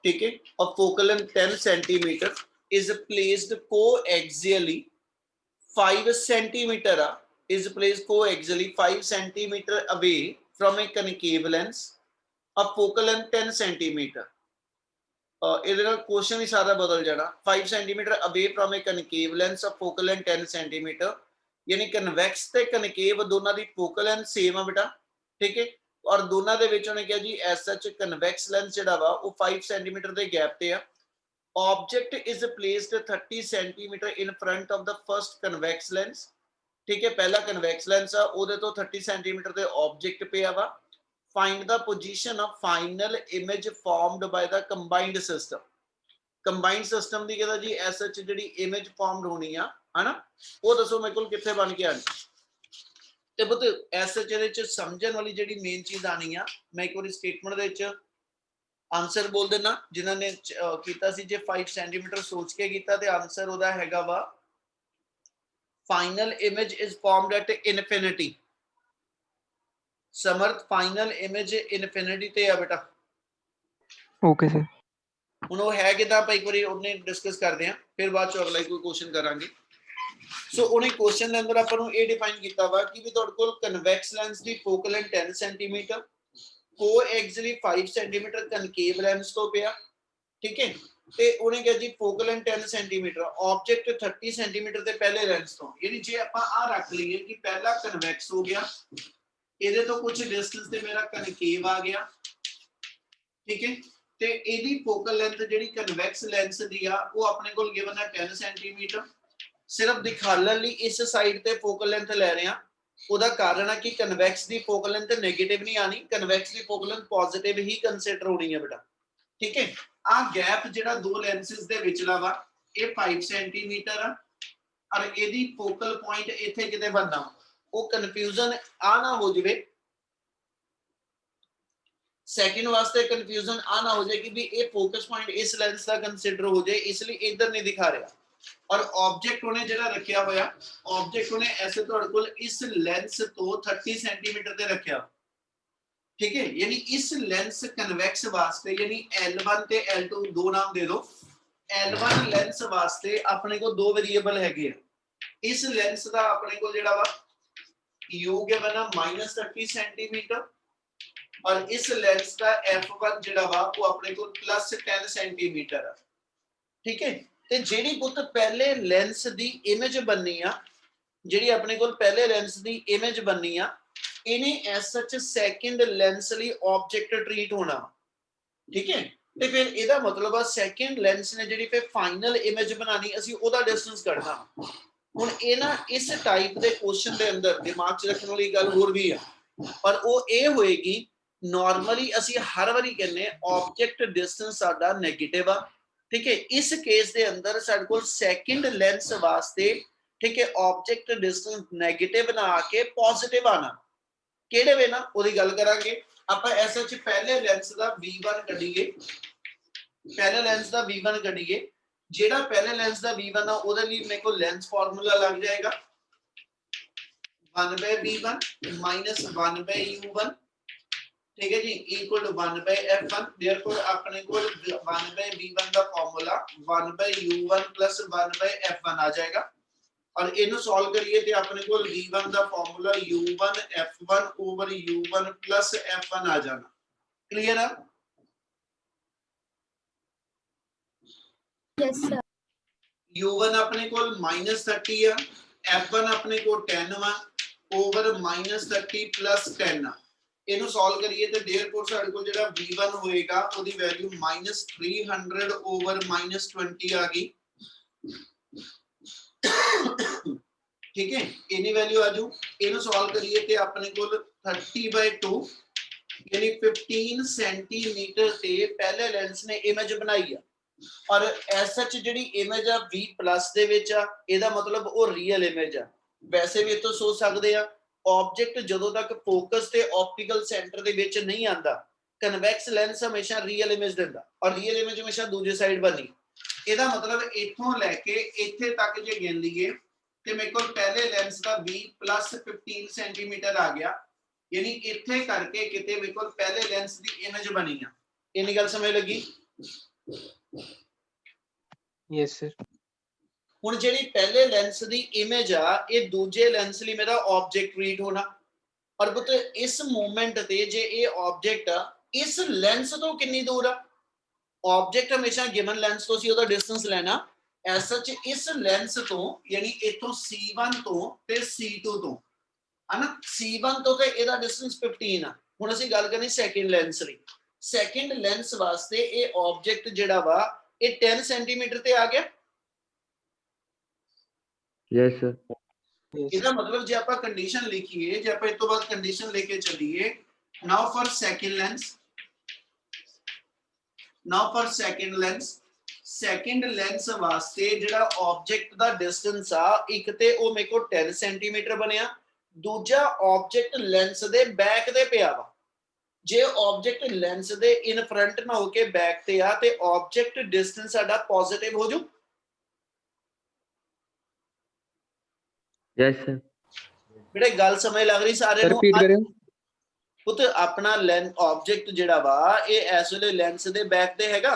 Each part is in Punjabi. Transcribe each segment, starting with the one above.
ठीक है। और focal length 10 centimetre is placed coaxially 5 centimeter is placed coaxially 5 centimeter away from a concave lens of focal length 10 centimeter. ਇਹਦੇ ਨਾਲ क्वेश्चन ही सारा बदल जाना। 5 centimetre away from A concave lens of focal length 10 centimetre, यानी कन्वैक्स ते कनकेव दोनों दी फोकल लेंथ सेम है बेटा, ठीक है। और दोनों दे विच उन्हें कहा जी एज सच कन्वैक्स लेंस जिहड़ा वा वो 5 सेंटीमीटर के गैप ते आ। Object is placed 30 centimetre in front of the first convex lens, ठीक है। पहला कन्वैक्स लेंस आ उहदे तो 30 सेंटीमीटर ते ऑब्जेक्ट पिया वा। Find the position of final image formed by the combined system. Combined system the कहदा ji as सच जिहड़ी इमेज फॉर्मड होनी आ, है ना, वो दसो मेरे कोल कित्थे बन के आनी। ते पुत एज सच इहदे च समझण वाली जिहड़ी मेन चीज आनी आ, मैं एक बार स्टेटमेंट दे विच आंसर बोल देना। जिन्हां ने कीता सी जे 5 सेंटीमीटर सोच के कीता ते आंसर ओहदा हैगा वा final image is formed at infinity. समर्थ फाइनल इमेज इनफिनिटी ते आ बेटा। Okay sir. ਹੁਣ ਉਹ ਹੈ ਕਿਦਾਂ ਆਪਾਂ ਇੱਕ ਵਾਰੀ ਉਹਨੇ ਡਿਸਕਸ ਕਰਦੇ ਆਂ, ਫਿਰ ਬਾਅਦ ਚ ਅਗਲਾ ਕੋਈ ਕੁਐਸਚਨ ਕਰਾਂਗੇ। ਸੋ ਉਹਨੇ ਕੁਐਸਚਨ ਦੇ ਅੰਦਰ ਆਪਾਂ ਨੂੰ ਇਹ ਡਿਫਾਈਨ ਕੀਤਾ ਵਾ ਕਿ ਵੀ ਤੁਹਾਡੇ ਕੋਲ ਕਨਵੈਕਸ ਲੈਂਸ ਦੀ focal length 10 centimetre, coaxially 5 centimetre concave lens ਤੋਂ ਪਿਆ, ਠੀਕ ਹੈ। ਤੇ ਉਹਨੇ ਕਿਹਾ ਜੀ focal length 10 centimetre, object 30 centimetre ਤੇ ਪਹਿਲੇ ਲੈਂਸ ਤੋਂ। ਯਾਨੀ ਜੇ ਆਪਾਂ ਆ ਰੱਖ ਲਈਏ ਕਿ ਪਹਿਲਾ ਕਨਵੈਕਸ ਹੋ ਗਿਆ, ਇਹਦੇ ਤੋਂ ਕੁਝ ਡਿਸਟੈਂਸ ਤੇ ਮੇਰਾ ਕਨਕੇਵ ਆ ਗਿਆ, ਠੀਕ ਹੈ। ਤੇ ਇਹਦੀ ਫੋਕਲ ਲੈਂਥ ਜਿਹੜੀ ਕਨਵੈਕਸ ਲੈਂਸ ਦੀ ਆ ਉਹ ਆਪਣੇ ਕੋਲ ਗਿਵਨ ਹੈ 10 ਸੈਂਟੀਮੀਟਰ। ਸਿਰਫ ਦਿਖਾਉਣ ਲਈ ਇਸ ਸਾਈਡ ਤੇ ਫੋਕਲ ਲੈਂਥ ਲੈ ਰਹੇ ਆ। ਉਹਦਾ ਕਾਰਨ ਹੈ ਕਿ ਕਨਵੈਕਸ ਦੀ ਫੋਕਲ ਲੈਂਥ ਨੈਗੇਟਿਵ ਨਹੀਂ ਆਣੀ, ਕਨਵੈਕਸ ਦੀ ਫੋਕਲ ਲੈਂਥ ਪੋਜ਼ਿਟਿਵ ਹੀ ਕੰਸੀਡਰ ਹੋਣੀ ਹੈ ਬੇਟਾ, ਠੀਕ ਹੈ। ਆ ਗੈਪ ਜਿਹੜਾ ਦੋ ਲੈਂਸਸ ਦੇ ਵਿਚਲਾ ਵਾ ਇਹ 5 ਸੈਂਟੀਮੀਟਰ ਆ, ਔਰ ਇਹਦੀ ਫੋਕਲ ਪੁਆਇੰਟ ਇੱਥੇ ਕਿਤੇ ਬਣਨਾ। ਉਹ ਕਨਫਿਊਜ਼ਨ ਆ ਨਾ ਹੋ ਜਾਵੇ, सेकंड वास्ते कंफ्यूजन आ ना हो जाए कि भी ये फोकस पॉइंट इस लेंस का कंसीडर हो जाए, इसलिए इधर नहीं दिखा रहा। और ऑब्जेक्ट उन्हें जेड़ा रखया होया, ऑब्जेक्ट उन्हें ऐसे तोड़ को इस लेंस तो 30 सेंटीमीटर ते रखया, ठीक है। यानी इस लेंस कन्वेक्स वास्ते यानी L1 ते L2 दो नाम दे दो। L1 लेंस वास्ते अपने को दो वेरिएबल हैगे। इस लेंस दा अपने को जेड़ा वा U गिवन है -30 सेंटीमीटर, और इस लेंस का f1 ਜਿਹੜਾ ਵਾ ਉਹ ਆਪਣੇ ਕੋਲ +10 ਸੈਂਟੀਮੀਟਰ ਆ, ਠੀਕ ਹੈ। ਤੇ ਜਿਹੜੀ ਪੁੱਤ ਪਹਿਲੇ ਲੈਂਸ ਦੀ ਇਮੇਜ ਬਣਨੀ ਆ, ਜਿਹੜੀ ਆਪਣੇ ਕੋਲ ਪਹਿਲੇ ਲੈਂਸ ਦੀ ਇਮੇਜ ਬਣਨੀ ਆ, ਇਹਨੇ ਐਸ ਸੱਚ ਸੈਕਿੰਡ ਲੈਂਸ ਲਈ ਆਬਜੈਕਟ ਟ੍ਰੀਟ ਹੋਣਾ, ਠੀਕ ਹੈ। ਤੇ ਫਿਰ ਇਹਦਾ ਮਤਲਬ ਆ ਸੈਕਿੰਡ ਲੈਂਸ ਨੇ ਜਿਹੜੀ ਫਿਰ ਫਾਈਨਲ ਇਮੇਜ ਬਣਾਣੀ, ਅਸੀਂ ਉਹਦਾ ਡਿਸਟੈਂਸ ਕੱਢਣਾ। ਹੁਣ ਇਹ ਨਾ ਇਸ ਟਾਈਪ ਦੇ ਕੁਐਸਚਨ ਦੇ ਅੰਦਰ ਦਿਮਾਗ 'ਚ ਰੱਖਣ ਵਾਲੀ ਗੱਲ ਹੋਰ ਵੀ ਆ, ਪਰ ਉਹ ਇਹ ਹੋਏਗੀ ਨॉर्मली ਅਸੀਂ ਹਰ ਵਾਰੀ ਕਹਿੰਨੇ ਆਬਜੈਕਟ ਡਿਸਟੈਂਸ ਸਾਡਾ 네ਗੇਟਿਵ ਆ, ਠੀਕ ਹੈ। ਇਸ ਕੇਸ ਦੇ ਅੰਦਰ ਸਾਡੇ ਕੋਲ ਸੈਕਿੰਡ ਲੈਂਸ ਵਾਸਤੇ, ਠੀਕ ਹੈ, ਆਬਜੈਕਟ ਡਿਸਟੈਂਸ 네ਗੇਟਿਵ ਨਾ ਆ ਕੇ ਪੋਜ਼ਿਟਿਵ ਆਣਾ। ਕਿਹੜੇ ਵੇ ਨਾ ਉਹਦੀ ਗੱਲ ਕਰਾਂਗੇ ਆਪਾਂ। ਐਸੇ ਚ ਪਹਿਲੇ ਲੈਂਸ ਦਾ V1 ਕੱਢੀਏ, ਪਹਿਲੇ ਲੈਂਸ ਦਾ V1 ਕੱਢੀਏ। ਜਿਹੜਾ ਪਹਿਲੇ ਲੈਂਸ ਦਾ V1 ਆ ਉਹਦੇ ਲਈ ਮੇਰੇ ਕੋਲ ਲੈਂਸ ਫਾਰਮੂਲਾ ਲੱਗ ਜਾਏਗਾ 1/V1 - 1/U1, ठीक है जी, इक्वल टू 1/f1। देयरफॉर अपने को 1/v1 का फार्मूला 1/u1 + 1/f1 आ जाएगा। और इनको सॉल्व करिए तो अपने को v1 का formula u1 f1 / u1 + f1 आ जाना। क्लियर है? Yes sir. u1 अपने को -30 है, f1 अपने को 10 वा / -30 + 10 है। इनो सॉल्व करिए तो देयरफॉर साडे कोल जेड़ा v1 होएगा ओदी वैल्यू -300 / -20 आ गई, ठीक है। इनी वैल्यू आजू। इनो सॉल्व करिए तो अपने कोल 30/2 यानी 15 सेंटीमीटर से पहले लेंस ने इमेज बनाई है। और एज सच जेडी इमेज आ v+ दे विच आ, एदा मतलब वो रियल इमेज आ। वैसे भी तो सोच सकते हैं ऑब्जेक्ट जदों तक फोकस ते ऑप्टिकल सेंटर दे विच नहीं आंदा, कन्वैक्स लेंस हमेशा रियल इमेज दिंदा, और रियल इमेज हमेशा दूसरी साइड बनी। ਇਹਦਾ ਮਤਲਬ ਇੱਥੋਂ ਲੈ ਕੇ ਇੱਥੇ ਤੱਕ ਜੇ ਗਿਣ ਲਈਏ ਤੇ ਮੇਰੇ ਕੋਲ ਪਹਿਲੇ ਲੈਂਸ ਦਾ V + 15 ਸੈਂਟੀਮੀਟਰ ਆ ਗਿਆ, ਯਾਨੀ ਇੱਥੇ ਕਰਕੇ ਕਿਤੇ ਮੇਰੇ ਕੋਲ ਪਹਿਲੇ ਲੈਂਸ ਦੀ ਇਮੇਜ ਬਣੀ ਆ। ਇੰਨੀ ਗੱਲ ਸਮਝ ਲੱਗੀ? Yes, sir. ਹੁਣ ਜਿਹੜੀ ਪਹਿਲੇ ਲੈਂਸ ਦੀ ਇਮੇਜ ਆ ਇਹ ਦੂਜੇ ਲੈਂਸ ਲਈ ਮੇਰਾ ਆਬਜੈਕਟ ਰੀਡ ਹੋਣਾ ਔਰ ਪੁੱਤ ਇਸ ਮੂਵਮੈਂਟ ਤੇ ਜੇ ਇਹ ਆਬਜੈਕਟ ਆ ਇਸ ਲੈਂਸ ਤੋਂ ਕਿੰਨੀ ਦੂਰ ਆ ਆਬਜੈਕਟ ਹਮੇਸ਼ਾ ਗਿਵਨ ਲੈਂਸ ਤੋਂ ਸੀ ਉਹਦਾ ਡਿਸਟੈਂਸ ਲੈਣਾ ਐਸ ਸੱਚ ਇਸ ਲੈਂਸ ਤੋਂ ਯਾਨੀ ਇਥੋਂ C1 ਤੋਂ ਤੇ C2 ਤੋਂ ਹਨਾ C1 ਤੋਂ ਤੇ ਇਹਦਾ ਡਿਸਟੈਂਸ 15 ਆ ਹੁਣ ਅਸੀਂ ਗੱਲ ਕਰਨੀ ਸੈਕਿੰਡ ਲੈਂਸ ਲਈ ਸੈਕਿੰਡ ਲੈਂਸ ਵਾਸਤੇ ਇਹ ਆਬਜੈਕਟ ਜਿਹੜਾ ਵਾ ਇਹ 10 ਸੈਂਟੀਮੀਟਰ ਤੇ ਆ ਗਿਆ Yes, sir. Yes. ਇਹਦਾ ਮਤਲਬ ਜੇ ਆਪਾਂ ਕੰਡੀਸ਼ਨ ਲਿਖੀਏ ਜੇ ਆਪਾਂ ਇਸ ਤੋਂ ਬਾਅਦ ਕੰਡੀਸ਼ਨ ਲੈ ਕੇ ਚੱਲੀਏ ਨਾਓ ਫॉर ਸੈਕਿੰਡ ਲੈਂਸ ਵਾਸਤੇ ਜਿਹੜਾ ਆਬਜੈਕਟ ਦਾ ਡਿਸਟੈਂਸ ਆ ਇੱਕ ਤੇ ਉਹ ਮੇਰੇ ਕੋਲ 10 ਸੈਂਟੀਮੀਟਰ ਬਣਿਆ ਦੂਜਾ ਆਬਜੈਕਟ ਲੈਂਸ ਦੇ ਬੈਕ ਤੇ ਪਿਆ ਵਾ ਜੇ ਆਬਜੈਕਟ ਲੈਂਸ ਦੇ ਇਨ ਫਰੰਟ ਨਾ ਹੋ ਕੇ ਬੈਕ ਤੇ ਆ ਤੇ ਆਬਜੈਕਟ ਡਿਸਟੈਂਸ ਸਾਡਾ ਪੋਜ਼ਿਟਿਵ ਹੋ ਜੂ Yes, sir. ਜਿਹੜੇ ਗੱਲ ਸਮਝ ਲੱਗ ਰਹੀ ਸਾਰੇ Sir, ਨੂੰ repeat करें. ਪੁੱਤ ਆਪਣਾ ਲੈਂਸ ਆਬਜੈਕਟ ਜਿਹੜਾ ਵਾ ਇਹ ਇਸ ਵੇਲੇ ਲੈਂਸ ਦੇ ਬੈਕ ਤੇ ਹੈਗਾ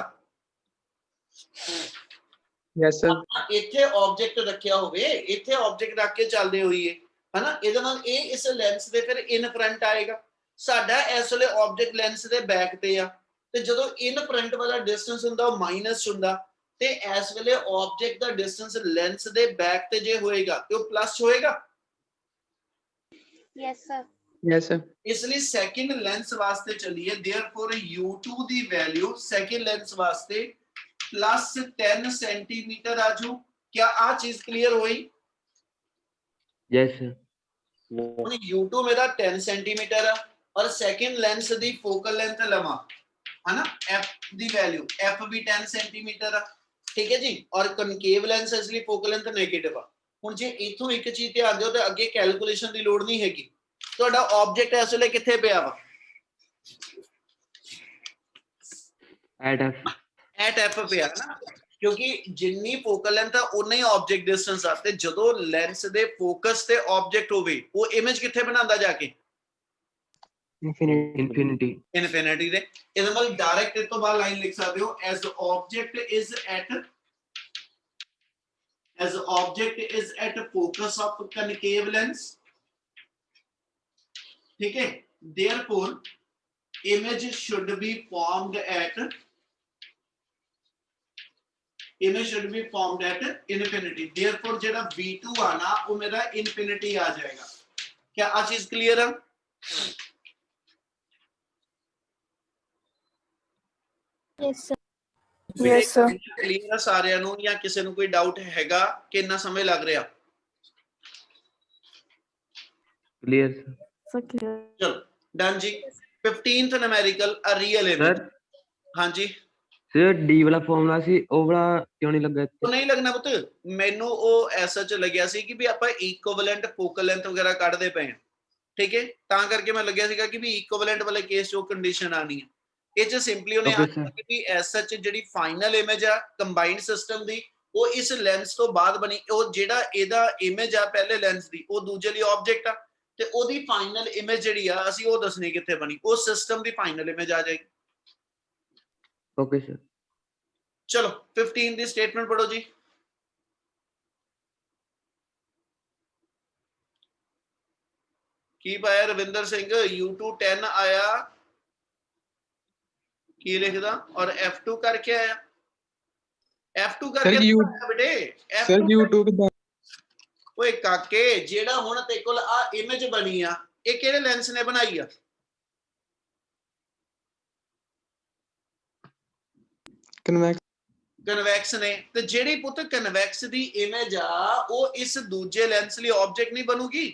Yes, sir. ਆਪਾਂ ਇੱਥੇ ਆਬਜੈਕਟ ਰੱਖਿਆ ਹੋਵੇ ਇੱਥੇ ਆਬਜੈਕਟ ਰੱਖ ਕੇ ਚੱਲਦੇ ਹੋਈਏ ਹਨਾ ਇਹਦੇ ਨਾਲ ਇਹ ਇਸ ਲੈਂਸ ਦੇ ਫਿਰ ਇਨ ਫਰੰਟ ਆਏਗਾ ਸਾਡਾ ਇਸ ਵੇਲੇ ਆਬਜੈਕਟ ਲੈਂਸ ਦੇ ਬੈਕ ਤੇ ਆ ਤੇ ਜਦੋਂ ਇਨ ਫਰੰਟ ਵਾਲਾ ਡਿਸਟੈਂਸ ਹੁੰਦਾ ਉਹ ਮਾਈਨਸ ਹੁੰਦਾ ਤੇ ਇਸ ਵੇਲੇ ਆਬਜੈਕਟ ਦਾ ਡਿਸਟੈਂਸ ਲੈਂਸ ਦੇ ਬੈਕ ਤੇ ਜੇ ਹੋਏਗਾ ਤੇ ਉਹ ਪਲੱਸ ਹੋਏਗਾ Yes, sir. Yes, sir. ਇਸ ਲਈ ਸੈਕਿੰਡ ਲੈਂਸ ਵਾਸਤੇ ਚੱਲੀਏ देयरफॉर U2 ਦੀ ਵੈਲਿਊ ਸੈਕਿੰਡ ਲੈਂਸ ਵਾਸਤੇ प्लस 10 सेंटीमीटर आजू क्या आ चीज क्लियर हुई Yes, sir. ਹੁਣ U2 ਮੇਰਾ 10 सेंटीमीटर ਆ ਔਰ ਸੈਕਿੰਡ ਲੈਂਸ ਦੀ ਫੋਕਲ ਲੈਂਥ ਲਵਾਂ ਹਨਾ f ਦੀ ਵੈਲਿਊ f ਵੀ 10 सेंटीमीटर ਆ ਠੀਕ ਹੈ ਜੀ ਔਰ ਕਨਕੇਵ ਲੈਂਸ ਇਸ ਲਈ ਫੋਕਲ ਲੈਂਥ ਨੈਗੇਟਿਵ ਆ ਹੁਣ ਜੇ ਇਥੋਂ ਇੱਕ ਚੀਜ਼ ਧਿਆਨ ਦਿਓ ਤੇ ਅੱਗੇ ਕੈਲਕੂਲੇਸ਼ਨ ਦੀ ਲੋੜ ਨਹੀਂ ਹੈਗੀ ਤੁਹਾਡਾ ਆਬਜੈਕਟ ਇਸ ਵੇਲੇ ਕਿੱਥੇ ਪਿਆ ਵਾ At F. ਐਟ f ਪਿਆ ਨਾ ਕਿਉਂਕਿ ਜਿੰਨੀ ਫੋਕਲ ਲੈਂਥ ਆ ਉਨਾ ਹੀ ਆਬਜੈਕਟ ਡਿਸਟੈਂਸ ਆ ਤੇ ਜਦੋਂ ਲੈਂਸ ਦੇ ਫੋਕਸ ਤੇ ਆਬਜੈਕਟ ਹੋਵੇ ਉਹ ਇਮੇਜ ਕਿੱਥੇ ਬਣਾਉਂਦਾ ਜਾ ਕੇ Infinity. Infinity. ਦੇ ਇਹਦਾ ਮਤਲਬ ਡਾਇਰੈਕਟ ਇਸ ਤੋਂ ਬਾਅਦ ਲਾਈਨ ਲਿਖ ਸਕਦੇ ਹੋ as object is at focus of concave lens ठीक है therefore image should be formed at infinity therefore जेड़ा v2 आना वो मेरा infinity आ जाएगा क्या आ चीज क्लियर है Yes, sir. yes sir clear है सारिਆਂ ਨੂੰ ਜਾਂ ਕਿਸੇ ਨੂੰ ਕੋਈ ਡਾਊਟ ਹੈਗਾ ਕਿ ਇੰਨਾ ਸਮੇਂ ਲੱਗ ਰਿਹਾ Clear, sir. ਚਲੋ ਡਨ ਜੀ 15th numerical a real Sir, image हाँ जी sir, D वाला formula ਸੀ ਉਹ ਵਾਲਾ ਕਿਉਂ ਨਹੀਂ ਲੱਗਾ ਇੱਥੇ? ਉਹ ਨਹੀਂ ਲੱਗਣਾ ਪੁੱਤ ਮੈਨੂੰ ਉਹ ਐਸਾ ਚ ਲੱਗਿਆ ਸੀ ਕਿ ਵੀ ਆਪਾਂ ਇਕੁਇਵਲੈਂਟ ਫੋਕਲ ਲੈਂਥ ਵਗੈਰਾ ਕੱਢਦੇ ਪਏ ਹਾਂ ਠੀਕ ਹੈ ਤਾਂ ਕਰਕੇ ਮੈਂ ਲੱਗਿਆ ਸੀਗਾ ਕਿ ਵੀ ਇਕੁਇਵਲੈਂਟ ਵਾਲੇ ਕੇਸ ਚ ਉਹ ਕੰਡੀਸ਼ਨ ਆਣੀ ਹੈ ਇਹ ਚ ਸਿੰਪਲੀ ਉਹਨੇ Okay, sir. ਆਖਿਆ ਕਿ ਐਸਾ ਚ ਜਿਹੜੀ ਫਾਈਨਲ ਇਮੇਜ ਆ ਕੰਬਾਈਨਡ ਸਿਸਟਮ ਦੀ ਉਹ ਇਸ ਲੈਂਸ ਤੋਂ ਬਾਅਦ ਬਣੀ ਉਹ ਜਿਹੜਾ ਇਹਦਾ ਇਮੇਜ ਆ ਪਹਿਲੇ ਲੈਂਸ ਦੀ ਉਹ ਦੂਜੇ ਲਈ ਆਬਜੈਕਟ ਆ ਤੇ ਉਹਦੀ ਫਾਈਨਲ ਇਮੇਜ ਜਿਹੜੀ ਆ ਅਸੀਂ ਉਹ ਦੱਸਣੀ ਕਿੱਥੇ ਬਣੀ ਉਹ ਸਿਸਟਮ ਦੀ ਫਾਈਨਲ ਇਮੇਜ ਆ ਜਾਏਗੀ Okay, sir. ਚਲੋ 15 ਦੀ ਸਟੇਟਮੈਂਟ ਪੜੋ ਜੀ ਕੀ ਪਾਇਆ ਰਵਿੰਦਰ ਸਿੰਘ U2 10 ਆਇਆ ਕੀ ਲਿਖਦਾ ਔਰ F2 ਕਰਕੇ ਆਇਆ F2 ਕਰਕੇ U- ਆਇਆ ਬੇਟੇ Sir, F2 YouTube ਦਾ ਓਏ ਕਾਕੇ ਜਿਹੜਾ ਹੁਣ ਤੇ ਕੋਲ ਆ ਇਮੇਜ ਬਣੀ ਆ ਇਹ ਕਿਹੜੇ ਲੈਂਸ ਨੇ ਬਣਾਈ ਆ convex. ਕਨਵੈਕਸ ਨੇ ਤੇ ਜਿਹੜੀ ਪੁੱਤ ਕਨਵੈਕਸ ਦੀ ਇਮੇਜ ਆ ਉਹ ਇਸ ਦੂਜੇ ਲੈਂਸ ਲਈ ਆਬਜੈਕਟ ਨਹੀਂ ਬਣੂਗੀ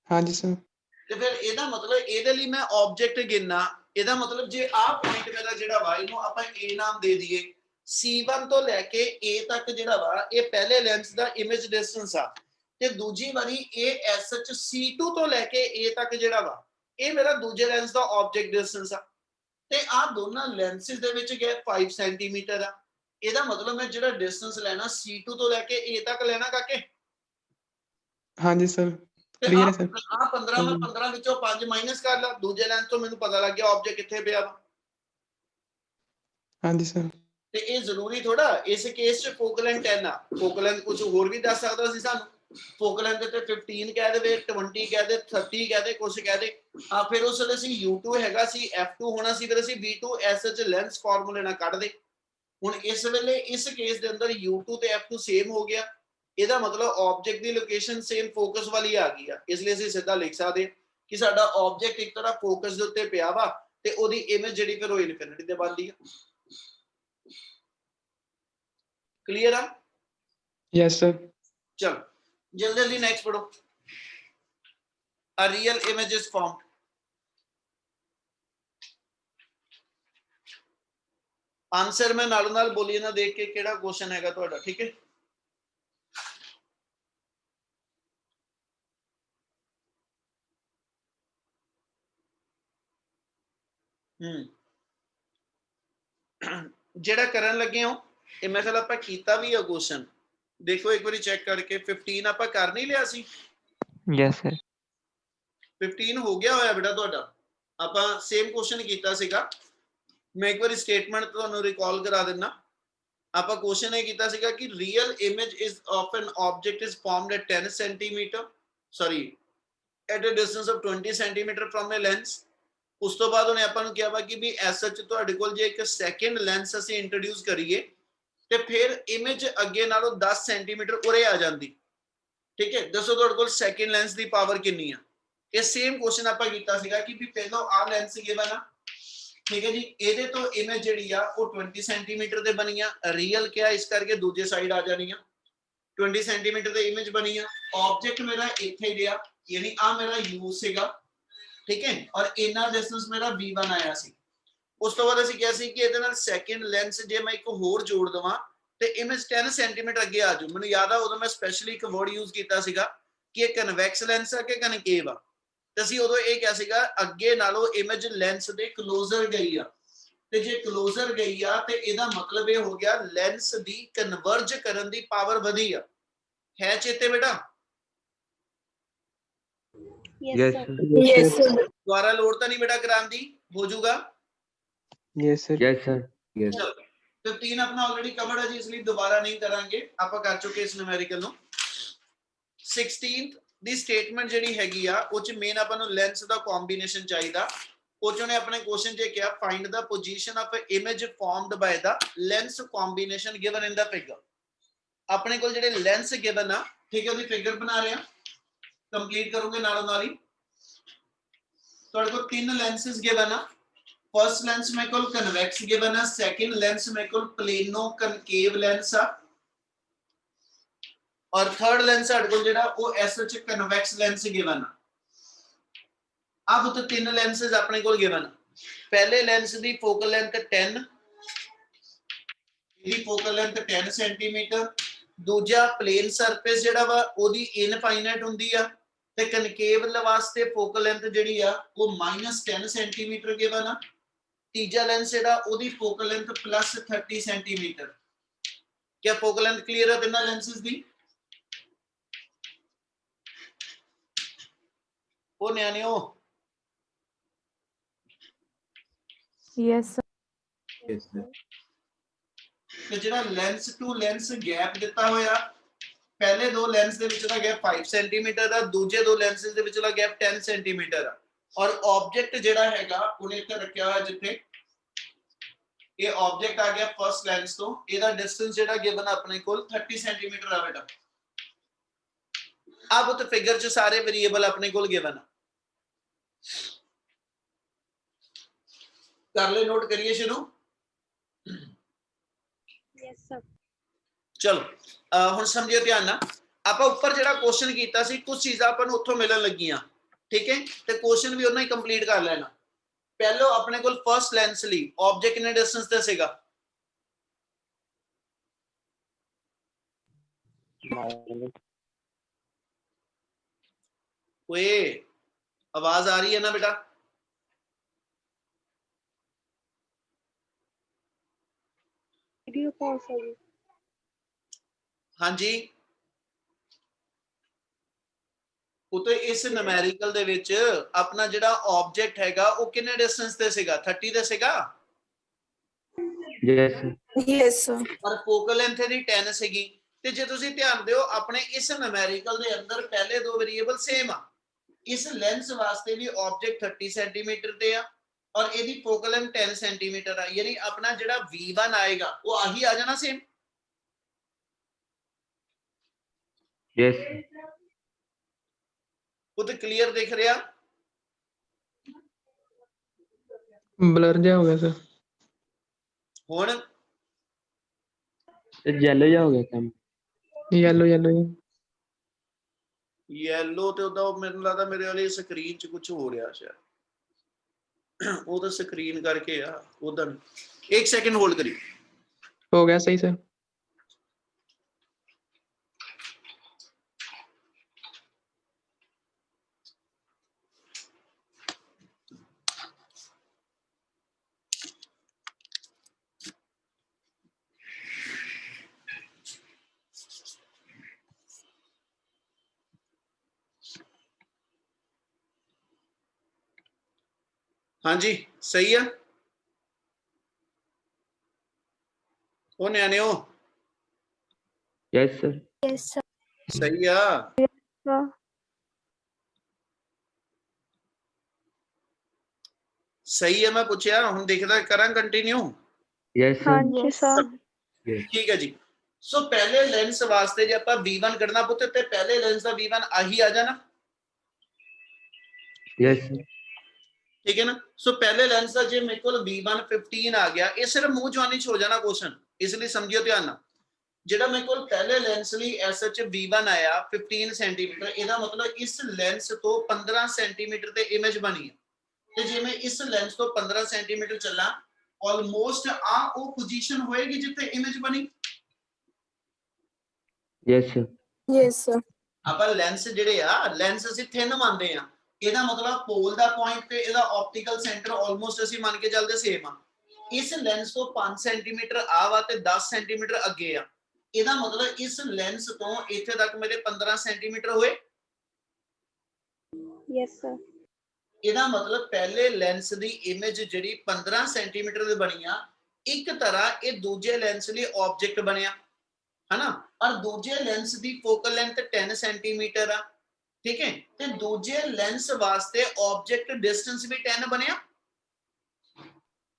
ਹਾਂਜੀ ਸਰ ਤੇ ਫਿਰ ਇਹਦਾ ਮਤਲਬ ਇਹਦੇ ਲਈ ਮੈਂ ਆਬਜੈਕਟ ਗਿਣਨਾ ਇਹਦਾ ਮਤਲਬ ਜੇ ਆਹ ਪੁਆਇੰਟ ਮੇਰਾ ਜਿਹੜਾ ਵਾ ਇਹਨੂੰ ਆਪਾਂ A ਨਾਮ ਦੇ ਦਈਏ C1 ਤੋਂ ਲੈ ਕੇ A ਤੱਕ ਜਿਹੜਾ ਵਾ ਇਹ ਪਹਿਲੇ ਲੈਂਸ ਦਾ ਇਮੇਜ ਡਿਸਟੈਂਸ ਆ ਤੇ ਦੂਜੀ ਵਾਰੀ ਇਹ SH C2 ਤੋਂ ਲੈ ਕੇ A ਤੱਕ ਜਿਹੜਾ ਵਾ ਇਹ ਮੇਰਾ ਦੂਜੇ ਲੈਂਸ ਦਾ ਆਬਜੈਕਟ ਡਿਸਟੈਂਸ ਆ ਤੇ ਆ ਦੋਨਾਂ ਲੈਂਸਿਸ ਦੇ ਵਿੱਚ ਗੈਪ 5 ਸੈਂਟੀਮੀਟਰ ਆ ਇਹਦਾ ਮਤਲਬ ਮੈਂ ਜਿਹੜਾ ਡਿਸਟੈਂਸ ਲੈਣਾ C2 ਤੋਂ ਲੈ ਕੇ A ਤੱਕ ਲੈਣਾ ਕਾਕੇ ਹਾਂਜੀ ਸਰ ਤੇ ਕਲੀਅਰ ਹੈ ਸਰ ਆ 15 ਮੈਂ 15 ਵਿੱਚੋਂ 5 ਮਾਈਨਸ ਕਰ ਲਾ ਦੂਜੇ ਲੈਂਸ ਤੋਂ ਮੈਨੂੰ ਪਤਾ ਲੱਗ ਗਿਆ ਆਬਜੈਕਟ ਕਿੱਥੇ ਪਿਆ ਵਾ हाँ जी सर। ਤੇ ਇਹ ਜ਼ਰੂਰੀ ਥੋੜਾ ਇਸ ਕੇਸ 'ਚ ਫੋਕਲ ਲੈਂਥ 10 ਆ, ਫੋਕਲ ਲੈਂਥ ਕੁਝ ਹੋਰ ਵੀ ਦੱਸ ਸਕਦਾ ਸੀ ਸਾਨੂੰ, ਫੋਕਲ ਲੈਂਥ ਤੇ 15 ਕਹਿ ਦੇਵੇ, 20 ਕਹਿ ਦੇ, 30 ਕਹਿ ਦੇ, ਕੁਝ ਕਹਿ ਦੇ। ਫਿਰ ਉਸ ਵੇਲੇ ਅਸੀਂ U2 ਹੈਗਾ ਸੀ, F2 ਹੋਣਾ ਸੀ, ਫਿਰ ਅਸੀਂ V2 ਐਸਐਚ ਲੈਂਸ ਫਾਰਮੂਲੇ ਨਾਲ ਕੱਢ ਦੇ। ਹੁਣ ਇਸ ਵੇਲੇ ਇਸ ਕੇਸ ਦੇ ਅੰਦਰ U2 ਤੇ F2 ਸੇਮ ਹੋ ਗਿਆ, ਇਹਦਾ ਮਤਲਬ ਆਬਜੈਕਟ ਦੀ ਲੋਕੇਸ਼ਨ ਸੇਮ ਫੋਕਸ ਵਾਲੀ ਆ ਗਈ ਆ, ਇਸ ਲਈ ਅਸੀਂ ਸਿੱਧਾ ਲਿਖ ਸਕਦੇ ਕਿ ਸਾਡਾ ਆਬਜੈਕਟ ਇੱਕ ਤਰ੍ਹਾਂ ਫੋਕਸ ਦੇ ਉੱਤੇ ਪਿਆ ਵਾ ਤੇ ਉਹਦੀ ਇਮੇਜ ਜਿਹੜੀ ਫਿਰ ਉਹ ਇਨਫਿਨਿਟੀ ਤੇ ਬਣਦੀ ਆ। क्लियर है? Yes sir. चलो जल्दी जल्दी नेक्स्ट पढ़ो। A real image is formed. Answer मैं नाल नाल बोली ना देख के केड़ा क्वेश्चन हैगा ਤੁਹਾਡਾ, ठीक है? ਜਿਹੜਾ ਕਰਨ ਲੱਗੇ ਹੋ ਇਹ ਮੈਂ ਖਿਆਲ ਆਪਾਂ ਕੀਤਾ ਵੀ ਆ क्वेश्चन, देखो एक बारी चेक करके 15 ਆਪਾਂ ਕਰ ਨਹੀਂ ਲਿਆ ਸੀ? Yes sir. 15 ਹੋ ਗਿਆ ਹੋਇਆ ਬੇਟਾ ਤੁਹਾਡਾ, ਆਪਾਂ ਸੇਮ क्वेश्चन ਕੀਤਾ ਸੀਗਾ। ਮੈਂ ਇੱਕ ਵਾਰੀ ਸਟੇਟਮੈਂਟ ਤੁਹਾਨੂੰ ਰਿਕਾਲ ਕਰਾ ਦਿੰਨਾ। ਆਪਾਂ क्वेश्चन ਇਹ ਕੀਤਾ ਸੀਗਾ ਕਿ real image is of an object is formed at 10 centimetre, sorry at a distance of 20 centimetre from a lens. ਉਸ ਤੋਂ ਬਾਅਦ ਉਹਨੇ ਆਪਾਂ ਨੂੰ ਕਿਹਾ ਵਾ ਕਿ ਵੀ ਐਸ ਸੱਚ ਤੁਹਾਡੇ ਕੋਲ ਜੇ ਇੱਕ ਸੈਕਿੰਡ ਲੈਂਸ ਅਸੀਂ ਇੰਟਰੋਡਿਊਸ ਕਰੀਏ ਤੇ ਫਿਰ ਇਮੇਜ ਅੱਗੇ ਨਾਲੋਂ 10 ਸੈਂਟੀਮੀਟਰ ਉਰੇ ਆ ਜਾਂਦੀ, ਠੀਕ ਹੈ? ਦੱਸੋ ਤੁਹਾਡੇ ਕੋਲ ਸੈਕਿੰਡ ਲੈਂਸ ਦੀ ਪਾਵਰ ਕਿੰਨੀ ਆ? ਇਹ ਸੇਮ क्वेश्चन ਆਪਾਂ ਕੀਤਾ ਸੀਗਾ ਕਿ ਵੀ ਪਹਿਲਾਂ ਆ ਲੈਂਸ ਗਿਵਨ ਆ, ठीक है जी, ਇਹਦੇ ਤੋਂ ਇਮੇਜ ਜਿਹੜੀ ਆ ਉਹ 20 ਸੈਂਟੀਮੀਟਰ ਦੇ ਬਣੀ ਆ, ਰੀਅਲ ਕਿਹਾ ਇਸ ਕਰਕੇ ਦੂਜੇ ਸਾਈਡ ਆ ਜਾਣੀ ਆ, 20 ਸੈਂਟੀਮੀਟਰ ਦੇ ਇਮੇਜ ਬਣੀ ਆ। ਆਬਜੈਕਟ ਮੇਰਾ ਇੱਥੇ ਗਿਆ, ਯਾਨੀ ਆ ਮੇਰਾ ਯੂ ਸੀਗਾ, ਠੀਕ ਹੈ, ਔਰ ਇਨਾ ਡਿਸਟੈਂਸ ਮੇਰਾ v1 ਆਇਆ ਸੀ। ਉਸ ਤੋਂ ਬਾਅਦ ਅਸੀਂ ਕਿਹਾ ਸੀ ਕਿ ਇਹਦੇ ਨਾਲ ਸੈਕਿੰਡ ਲੈਂਸ ਜੇ ਮੈਂ ਇੱਕ ਹੋਰ ਜੋੜ ਦਵਾਂ ਤੇ ਇਮੇਜ 10 ਸੈਂਟੀਮੀਟਰ ਅੱਗੇ ਆ ਜਾਊ। ਮੈਨੂੰ ਯਾਦ ਆ ਉਦੋਂ ਮੈਂ ਸਪੈਸ਼ਲੀ ਇੱਕ ਵਰਡ ਯੂਜ਼ ਕੀਤਾ ਸੀਗਾ ਕਿ ਇਹ ਕਨਵੈਕਸ ਲੈਂਸ ਆ ਕਿ ਕਨਕੇਵ ਆ, ਤੇ ਅਸੀਂ ਉਦੋਂ ਇਹ ਕਿਹਾ ਸੀਗਾ ਅੱਗੇ ਨਾਲੋਂ ਇਮੇਜ ਲੈਂਸ ਦੇ ਕਲੋਜ਼ਰ ਗਈ ਆ, ਤੇ ਜੇ ਕਲੋਜ਼ਰ ਗਈ ਆ ਤੇ ਇਹਦਾ ਮਤਲਬ ਇਹ ਹੋ ਗਿਆ ਲੈਂਸ ਦੀ ਕਨਵਰਜ ਕਰਨ ਦੀ ਪਾਵਰ ਵਧੀ ਆ। ਹੈ ਚੇਤੇ ਬੇਟਾ? Yes sir. Yes, sir. ਦੁਬਾਰਾ ਲੋੜ ਤਾਂ ਨਹੀਂ ਬੇਟਾ ਕਰਾਉਣ ਦੀ, ਹੋ ਜਾਊਗਾ? Yes sir. Yes sir. Yes. 15 अपना ऑलरेडी कवर्ड है जी, इसलिए दोबारा नहीं करांगे, ਆਪਾਂ ਕਰ ਚੁੱਕੇ ਇਸ ਨਿਊਮੈਰੀਕਲ ਨੂੰ। 16th ਦੀ ਸਟੇਟਮੈਂਟ ਜਿਹੜੀ ਹੈਗੀ ਆ ਉਹ ਚ ਮੇਨ ਆਪਾਂ ਨੂੰ ਲੈਂਸ ਦਾ ਕੰਬੀਨੇਸ਼ਨ ਚਾਹੀਦਾ। ਉਹ ਚ ਉਹਨੇ ਆਪਣੇ ਕੁਐਸਚਨ 'ਚ ਕਿਹਾ find the position of a image formed by the lens combination given in the figure. ਆਪਣੇ ਕੋਲ ਜਿਹੜੇ ਲੈਂਸ ਗਿਵਨ ਆ, ਠੀਕ ਹੈ, ਉਹਦੀ ਫਿਗਰ ਬਣਾ ਰਹੇ ਆ, ਕੰਪਲੀਟ ਕਰੋਗੇ ਨਾਲੋਂ ਨਾਲ ਹੀ। ਤੁਹਾਡੇ ਕੋਲ ਤਿੰਨ ਲੈਂਸਸ ਗਿਵਨ ਆ। फर्स्ट लेंस मेरे को कन्वेक्स गिवन है, सेकंड लेंस मेरे को प्लेनो कनकेव लेंस है, और थर्ड लेंस ਸਾਡੇ ਕੋਲ ਜਿਹੜਾ ਉਹ ਐਸਐਚ ਕਨਵੈਕਸ ਲੈਂਸ ਗਿਵਨ ਹੈ। अब तो तीन लेंसेस ਆਪਣੇ ਕੋਲ ਗਿਵਨ। ਪਹਿਲੇ ਲੈਂਸ ਦੀ ਫੋਕਲ ਲੈਂਥ 10, ਇਹਦੀ ਫੋਕਲ ਲੈਂਥ 10 ਸੈਂਟੀਮੀਟਰ। ਦੂਜਾ ਪਲੇਨ ਸਰਫੇਸ ਜਿਹੜਾ ਵਾ ਉਹਦੀ ਇਨਫਾਈਨਾਈਟ ਹੁੰਦੀ ਆ, ਤੇ ਕਨਕੇਵ ਵਾਸਤੇ ਫੋਕਲ ਲੈਂਥ ਜਿਹੜੀ ਆ ਉਹ -10 ਸੈਂਟੀਮੀਟਰ ਗਿਵਨ ਆ। तीजा लेंस जेड़ा ओदी फोकल लेंथ +30 सेंटीमीटर। क्या फोकल लेंथ क्लियर है तिना लेंसेस दी? ओ न्याणियो Yes, sir. Yes sir. ਤੇ ਜਿਹੜਾ ਲੈਂਸ ਟੂ ਲੈਂਸ ਗੈਪ ਦਿੱਤਾ ਹੋਇਆ, ਪਹਿਲੇ ਦੋ ਲੈਂਸ ਦੇ ਵਿੱਚ ਦਾ ਗੈਪ 5 ਸੈਂਟੀਮੀਟਰ ਦਾ, ਦੂਜੇ ਦੋ ਲੈਂਸਸ ਦੇ ਵਿੱਚ ਦਾ ਗੈਪ 10 ਸੈਂਟੀਮੀਟਰ ਆ। ਔਰ ਆਬਜੈਕਟ ਜਿਹੜਾ ਹੈਗਾ ਉਹਨੇ ਇੱਥੇ ਰੱਖਿਆ ਹੋਇਆ ਜਿੱਥੇ ਇਹ ਆਬਜੈਕਟ ਆ ਗਿਆ ਫਰਸਟ ਲੈਂਸ ਤੋਂ, ਇਹਦਾ ਡਿਸਟੈਂਸ ਜਿਹੜਾ ਗਿਵਨ ਆਪਣੇ ਕੋਲ 30 ਸੈਂਟੀਮੀਟਰ ਆ ਬੇਟਾ। अब तो फिगर च सारे वेरिएबल अपने कोल गिवन कर ले, नोट करिए शुरू। Yes, sir. चलो हुण समझिए ध्यान नाल, ਆਪਾਂ ਉੱਪਰ ਜਿਹੜਾ ਕੁਐਸਚਨ ਕੀਤਾ ਸੀ ਕੁਝ ਚੀਜ਼ਾਂ ਆਪਾਂ ਨੂੰ ਉੱਥੋਂ ਮਿਲਣ ਲੱਗੀਆਂ, ਠੀਕ ਹੈ, ਤੇ ਕੁਐਸਚਨ ਵੀ ਉਹਨਾਂ ਹੀ ਕੰਪਲੀਟ ਕਰ ਲੈਣਾ। ਪਹਿਲੋ ਆਪਣੇ ਕੋਲ ਫਰਸਟ ਲੈਂਸ ਲਈ ਆਬਜੈਕਟ ਕਿੰਨੇ ਡਿਸਟੈਂਸ ਤੇ ਸੀਗਾ? ओए आवाज आ रही है ना बेटा? Video pause हो गई। हाँ जी, ਉਤੇ ਇਸ ਨੂਮੈਰੀਕਲ ਦੇ ਵਿੱਚ ਆਪਣਾ ਜਿਹੜਾ ਆਬਜੈਕਟ ਹੈਗਾ ਉਹ ਕਿੰਨੇ ਡਿਸਟੈਂਸ ਤੇ ਸੀਗਾ? 30 ਤੇ ਸੀਗਾ? Yes, sir. Yes, sir. ਪਰ ਫੋਕਲ ਲੈਂਥ ਦੀ 10 ਸੀਗੀ ਤੇ ਜੇ ਤੁਸੀਂ ਧਿਆਨ ਦਿਓ ਆਪਣੇ ਇਸ ਨੂਮੈਰੀਕਲ ਦੇ ਅੰਦਰ ਪਹਿਲੇ ਦੋ ਵੇਰੀਏਬਲ ਸੇਮ ਆ ਇਸ ਲੈਂਸ ਵਾਸਤੇ ਵੀ ਆਬਜੈਕਟ 30 ਸੈਂਟੀਮੀਟਰ ਤੇ ਆ ਔਰ ਇਹਦੀ ਫੋਕਲ ਲੈਂਥ 10 ਸੈਂਟੀਮੀਟਰ ਆ ਯਾਨੀ ਆਪਣਾ ਜਿਹੜਾ v1 ਆਏਗਾ ਉਹ ਆਹੀ ਆ ਜਾਣਾ ਸੇਮ Yes, sir. ਉਹ ਤੇ ਕਲੀਅਰ ਦਿਖ ਰਿਹਾ ब्लर जा हो गया सर। ਹੁਣ Yellow जा हो गया काम। येलो येलो ਯੈਲੋ ਤੇ ਉਹਦਾ ਮੈਨੂੰ ਲੱਗਦਾ ਮੇਰੇ ਵਾਲੀ ਸਕਰੀਨ 'ਚ ਕੁਝ ਹੋ ਰਿਹਾ ਸ਼ਾਇਦ ਉਹ ਤਾਂ ਸਕਰੀਨ ਕਰਕੇ ਆ ਉਹਦਾ ਇੱਕ ਸੈਕਿੰਡ ਹੋਲਡ ਕਰੀ हो गया सही सर। ਹਾਂਜੀ ਸਹੀ ਆ ਉਹ ਨਿਆਣਿਓ Yes, sir. Yes, sir. ਸਹੀ ਆ Sir. ਸਹੀ ਹੈ ਮੈਂ ਪੁੱਛਿਆ ਹੁਣ ਦੇਖਦਾ ਕਰਾਂ ਕੰਟੀਨਿਊ Yes, sir. ਹਾਂਜੀ ਸਰ Yes. ਠੀਕ ਹੈ ਜੀ ਸੋ ਪਹਿਲੇ ਲੈਂਸ ਵਾਸਤੇ ਜੇ ਆਪਾਂ v1 ਕੱਢਣਾ ਪੁੱਤ ਤੇ ਪਹਿਲੇ ਲੈਂਸ ਦਾ v1 ਆਹੀ ਆ ਜਾਣਾ Yes, sir. ਠੀਕ ਹੈ ਨਾ ਸੋ ਪਹਿਲੇ ਲੈਂਸ ਦਾ ਜੇ ਮੇਰੇ ਕੋਲ v1 15 ਆ ਗਿਆ ਇਹ ਸਿਰਫ ਮੂੰਹ ਜਵਾਨੀ ਚ ਹੋ ਜਾਣਾ ਕੁਐਸਚਨ ਇਸ ਲਈ ਸਮਝਿਓ ਧਿਆਨ ਨਾਲ ਜਿਹੜਾ ਮੇਰੇ ਕੋਲ ਪਹਿਲੇ ਲੈਂਸ ਲਈ ਐਸਐਚ v1 ਆਇਆ 15 ਸੈਂਟੀਮੀਟਰ ਇਹਦਾ ਮਤਲਬ ਇਸ ਲੈਂਸ ਤੋਂ 15 ਸੈਂਟੀਮੀਟਰ ਤੇ ਇਮੇਜ ਬਣੀ ਹੈ ਤੇ ਜੇ ਮੈਂ ਇਸ ਲੈਂਸ ਤੋਂ 15 ਸੈਂਟੀਮੀਟਰ ਚੱਲਾਂ ਆਲਮੋਸਟ ਆ ਉਹ ਪੋਜੀਸ਼ਨ ਹੋਏਗੀ ਜਿੱਥੇ ਇਮੇਜ ਬਣੀ Yes, sir. ਯੈਸ ਸਰ ਆਪਾਂ ਲੈਂਸ ਜਿਹੜੇ ਆ ਲੈਂਸ ਅਸੀਂ ਥਿਨ ਮੰਨਦੇ ਆ ਇਹਦਾ ਮਤਲਬ ਪੋਲ ਦਾ ਪੁਆਇੰਟ ਤੇ ਇਹਦਾ ਆਪਟੀਕਲ ਸੈਂਟਰ ਆਲਮੋਸਟ ਅਸੀਂ ਮੰਨ ਕੇ ਚੱਲਦੇ ਸੇਮ ਆ ਇਸ ਲੈਂਸ ਤੋਂ 5 ਸੈਂਟੀਮੀਟਰ ਆ ਵਾ ਤੇ 10 ਸੈਂਟੀਮੀਟਰ ਅੱਗੇ ਆ ਇਹਦਾ ਮਤਲਬ ਇਸ ਲੈਂਸ ਤੋਂ ਇੱਥੇ ਤੱਕ ਮੇਰੇ 15 ਸੈਂਟੀਮੀਟਰ ਹੋਏ ਯੈਸ ਸਰ ਇਹਦਾ ਮਤਲਬ ਪਹਿਲੇ ਲੈਂਸ ਦੀ ਇਮੇਜ ਜਿਹੜੀ 15 ਸੈਂਟੀਮੀਟਰ ਦੀ ਬਣੀ ਆ ਇੱਕ ਤਰ੍ਹਾਂ ਇਹ ਦੂਜੇ ਲੈਂਸ ਲਈ ਆਬਜੈਕਟ ਬਣਿਆ ਹਨਾ ਔਰ ਦੂਜੇ ਲੈਂਸ ਦੀ ਫੋਕਲ ਲੈਂਥ 10 ਸੈਂਟੀਮੀਟਰ ਆ ਠੀਕ ਹੈ ਤੇ ਦੂਜੇ ਲੈਂਸ ਵਾਸਤੇ ਆਬਜੈਕਟ ਡਿਸਟੈਂਸ ਵੀ 10 ਬਣਿਆ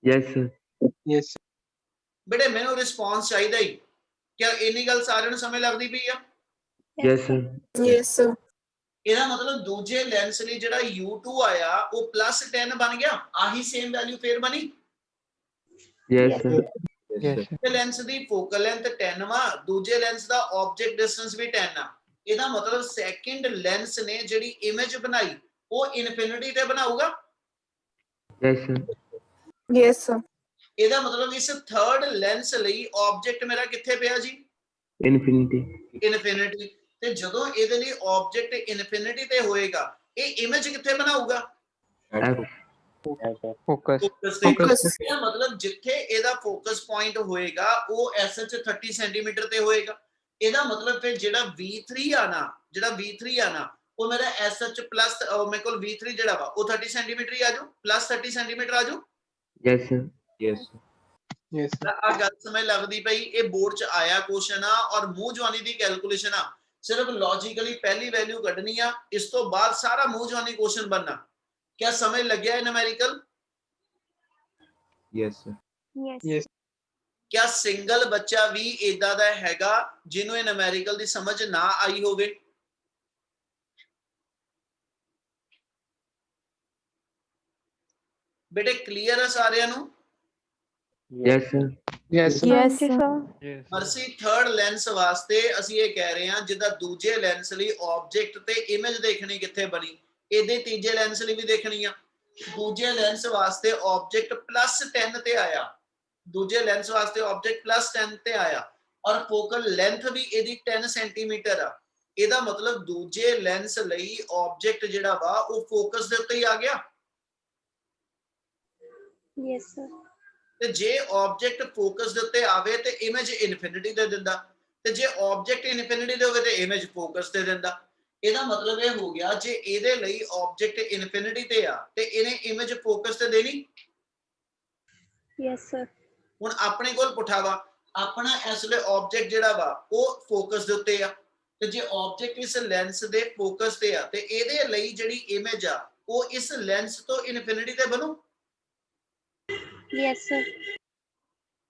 Yes, sir. यस ਬੇਟੇ ਮੈਨੂੰ ਰਿਸਪੌਂਸ ਚਾਹੀਦਾ ਹੀ ਕਿਆ ਇੰਨੀ ਗੱਲ ਸਾਰਿਆਂ ਨੂੰ ਸਮਝ ਲੱਗਦੀ ਪਈ ਆ Yes, sir. ਯੈਸ ਸਰ ਇਹਦਾ ਮਤਲਬ ਦੂਜੇ ਲੈਂਸ ਲਈ ਜਿਹੜਾ U2 ਆਇਆ ਉਹ +10 ਬਣ ਗਿਆ ਆਹੀ ਸੇਮ ਵੈਲਿਊ ਫੇਰ ਬਣੀ Yes, sir. यस ਤੇ ਲੈਂਸ ਦੀ ਫੋਕਲ ਲੈਂਥ 10 ਵਾ ਦੂਜੇ ਲੈਂਸ ਦਾ ਆਬਜੈਕਟ ਡਿਸਟੈਂਸ ਵੀ 10 ਆ ਇਹਦਾ ਮਤਲਬ ਸੈਕਿੰਡ ਲੈਂਸ ਨੇ ਜਿਹੜੀ ਇਮੇਜ ਬਣਾਈ ਉਹ ਇਨਫਿਨਿਟੀ ਤੇ ਬਣਾਊਗਾ Yes, sir. ਯੈਸ ਸਰ ਇਹਦਾ ਮਤਲਬ ਇਸ ਥਰਡ ਲੈਂਸ ਲਈ ਆਬਜੈਕਟ ਮੇਰਾ ਕਿੱਥੇ ਪਿਆ ਜੀ Infinity. ਇਨਫਿਨਿਟੀ ਤੇ ਜਦੋਂ ਇਹਦੇ ਲਈ ਆਬਜੈਕਟ ਇਨਫਿਨਿਟੀ ਤੇ ਹੋਏਗਾ ਇਹ ਇਮੇਜ ਕਿੱਥੇ ਬਣਾਊਗਾ F. फोकस ਫੋਕਸ ਤੇ Focus. ਇਹਦਾ ਮਤਲਬ ਜਿੱਥੇ ਇਹਦਾ ਫੋਕਸ ਪੁਆਇੰਟ ਹੋਏਗਾ ਉਹ ਐਸਐਚ 30 ਸੈਂਟੀਮੀਟਰ ਤੇ ਹੋਏਗਾ ਇਹਦਾ ਮਤਲਬ ਫਿਰ ਜਿਹੜਾ v3 ਆ ਨਾ ਉਹ ਮੇਰਾ ਐਸਐਚ ਪਲੱਸ ਮੇਰੇ ਕੋਲ v3 ਜਿਹੜਾ ਵਾ ਉਹ 30 ਸੈਂਟੀਮੀਟਰ ਹੀ ਆ ਜਾਊ ਪਲੱਸ 30 ਸੈਂਟੀਮੀਟਰ ਆ ਜਾਊ Yes, sir. Yes. यस ਆ ਗੱਲ ਸਮਝ ਲੱਗਦੀ ਪਈ ਇਹ ਬੋਰਡ 'ਚ ਆਇਆ ਕੁਐਸਚਨ ਆ ਔਰ ਮੂੰਹ ਜਵਾਨੀ ਦੀ ਕੈਲਕੂਲੇਸ਼ਨ ਆ ਸਿਰਫ ਲੌਜੀਕਲੀ ਪਹਿਲੀ ਵੈਲਿਊ ਕੱਢਣੀ ਆ ਇਸ ਤੋਂ ਬਾਅਦ ਸਾਰਾ ਮੂੰਹ ਜਵਾਨੀ ਕੁਐਸਚਨ ਬਣਨਾ ਕਿਆ ਸਮਝ ਲੱਗਿਆ ਇਹ ਨੂਮੈਰੀਕਲ Yes, sir. ਯੈਸ ਕਿਆ ਸਿੰਗਲ ਬੱਚਾ ਵੀ ਇਦਾਂ ਦਾ ਹੈਗਾ ਜਿਹਨੂੰ ਇਹ ਨੂਮੈਰੀਕਲ ਦੀ ਸਮਝ ਨਾ ਆਈ ਹੋਵੇ ਬੇਟੇ ਕਲੀਅਰ ਹੈ ਸਾਰਿਆਂ ਨੂੰ Yes, sir. Yes yes sir Mercy third lens ਵਾਸਤੇ ਅਸੀਂ ਇਹ ਕਹਿ ਰਹੇ ਹਾਂ ਜਿੱਦਾਂ ਦੂਜੇ ਲੈਂਸ ਲਈ ਆਬਜੈਕਟ ਤੇ ਇਮੇਜ ਦੇਖਣੀ ਕਿੱਥੇ ਬਣੀ ਇਹਦੇ ਤੀਜੇ ਲੈਂਸ ਲਈ ਵੀ ਦੇਖਣੀ ਆ ਦੂਜੇ ਲੈਂਸ ਵਾਸਤੇ ਆਬਜੈਕਟ +10 ਤੇ ਆਇਆ ਦੂਜੇ ਲੈਂਸ ਵਾਸਤੇ ਆਬਜੈਕਟ +10 ਤੇ ਆਇਆ ਔਰ ਫੋਕਲ ਲੈਂਥ ਵੀ ਇਹਦੀ 10 ਸੈਂਟੀਮੀਟਰ ਆ ਇਹਦਾ ਮਤਲਬ ਦੂਜੇ ਲੈਂਸ ਲਈ ਆਬਜੈਕਟ ਜਿਹੜਾ ਵਾ ਉਹ ਫੋਕਸ ਦੇ ਉੱਤੇ ਹੀ ਆ ਗਿਆ ਯੈਸ ਸਰ ਤੇ ਜੇ ਆਬਜੈਕਟ ਫੋਕਸ ਦੇ ਉੱਤੇ ਆਵੇ ਤੇ ਇਮੇਜ ਇਨਫਿਨਿਟੀ ਦੇ ਦਿੰਦਾ ਤੇ ਜੇ ਆਬਜੈਕਟ ਇਨਫਿਨਿਟੀ ਦੇ ਹੋਵੇ ਤੇ ਇਮੇਜ ਫੋਕਸ ਤੇ ਦਿੰਦਾ ਇਹਦਾ ਮਤਲਬ ਇਹ ਹੋ ਗਿਆ ਜੇ ਇਹਦੇ ਲਈ ਆਬਜੈਕਟ ਇਨਫਿਨਿਟੀ ਤੇ ਆ ਤੇ ਇਹਨੇ ਇਮੇਜ ਫੋਕਸ ਤੇ ਦੇਣੀ ਯੈਸ ਸਰ ਹੁਣ ਆਪਣੇ ਕੋਲ ਪੁੱਠਾ ਵਾ, ਆਪਣਾ ਇਸ ਵੇਲੇ ਆਬਜੈਕਟ ਜਿਹੜਾ ਵਾ ਉਹ ਫੋਕਸ ਦੇ ਉੱਤੇ ਆ, ਤੇ ਜੇ ਆਬਜੈਕਟ ਇਸ ਲੈਂਸ ਦੇ ਫੋਕਸ ਤੇ ਆ ਤੇ ਇਹਦੇ ਲਈ ਜਿਹੜੀ ਇਮੇਜ ਆ ਉਹ ਇਸ ਲੈਂਸ ਤੋਂ ਇਨਫਿਨਿਟੀ ਤੇ ਬਣੂ। Yes, sir.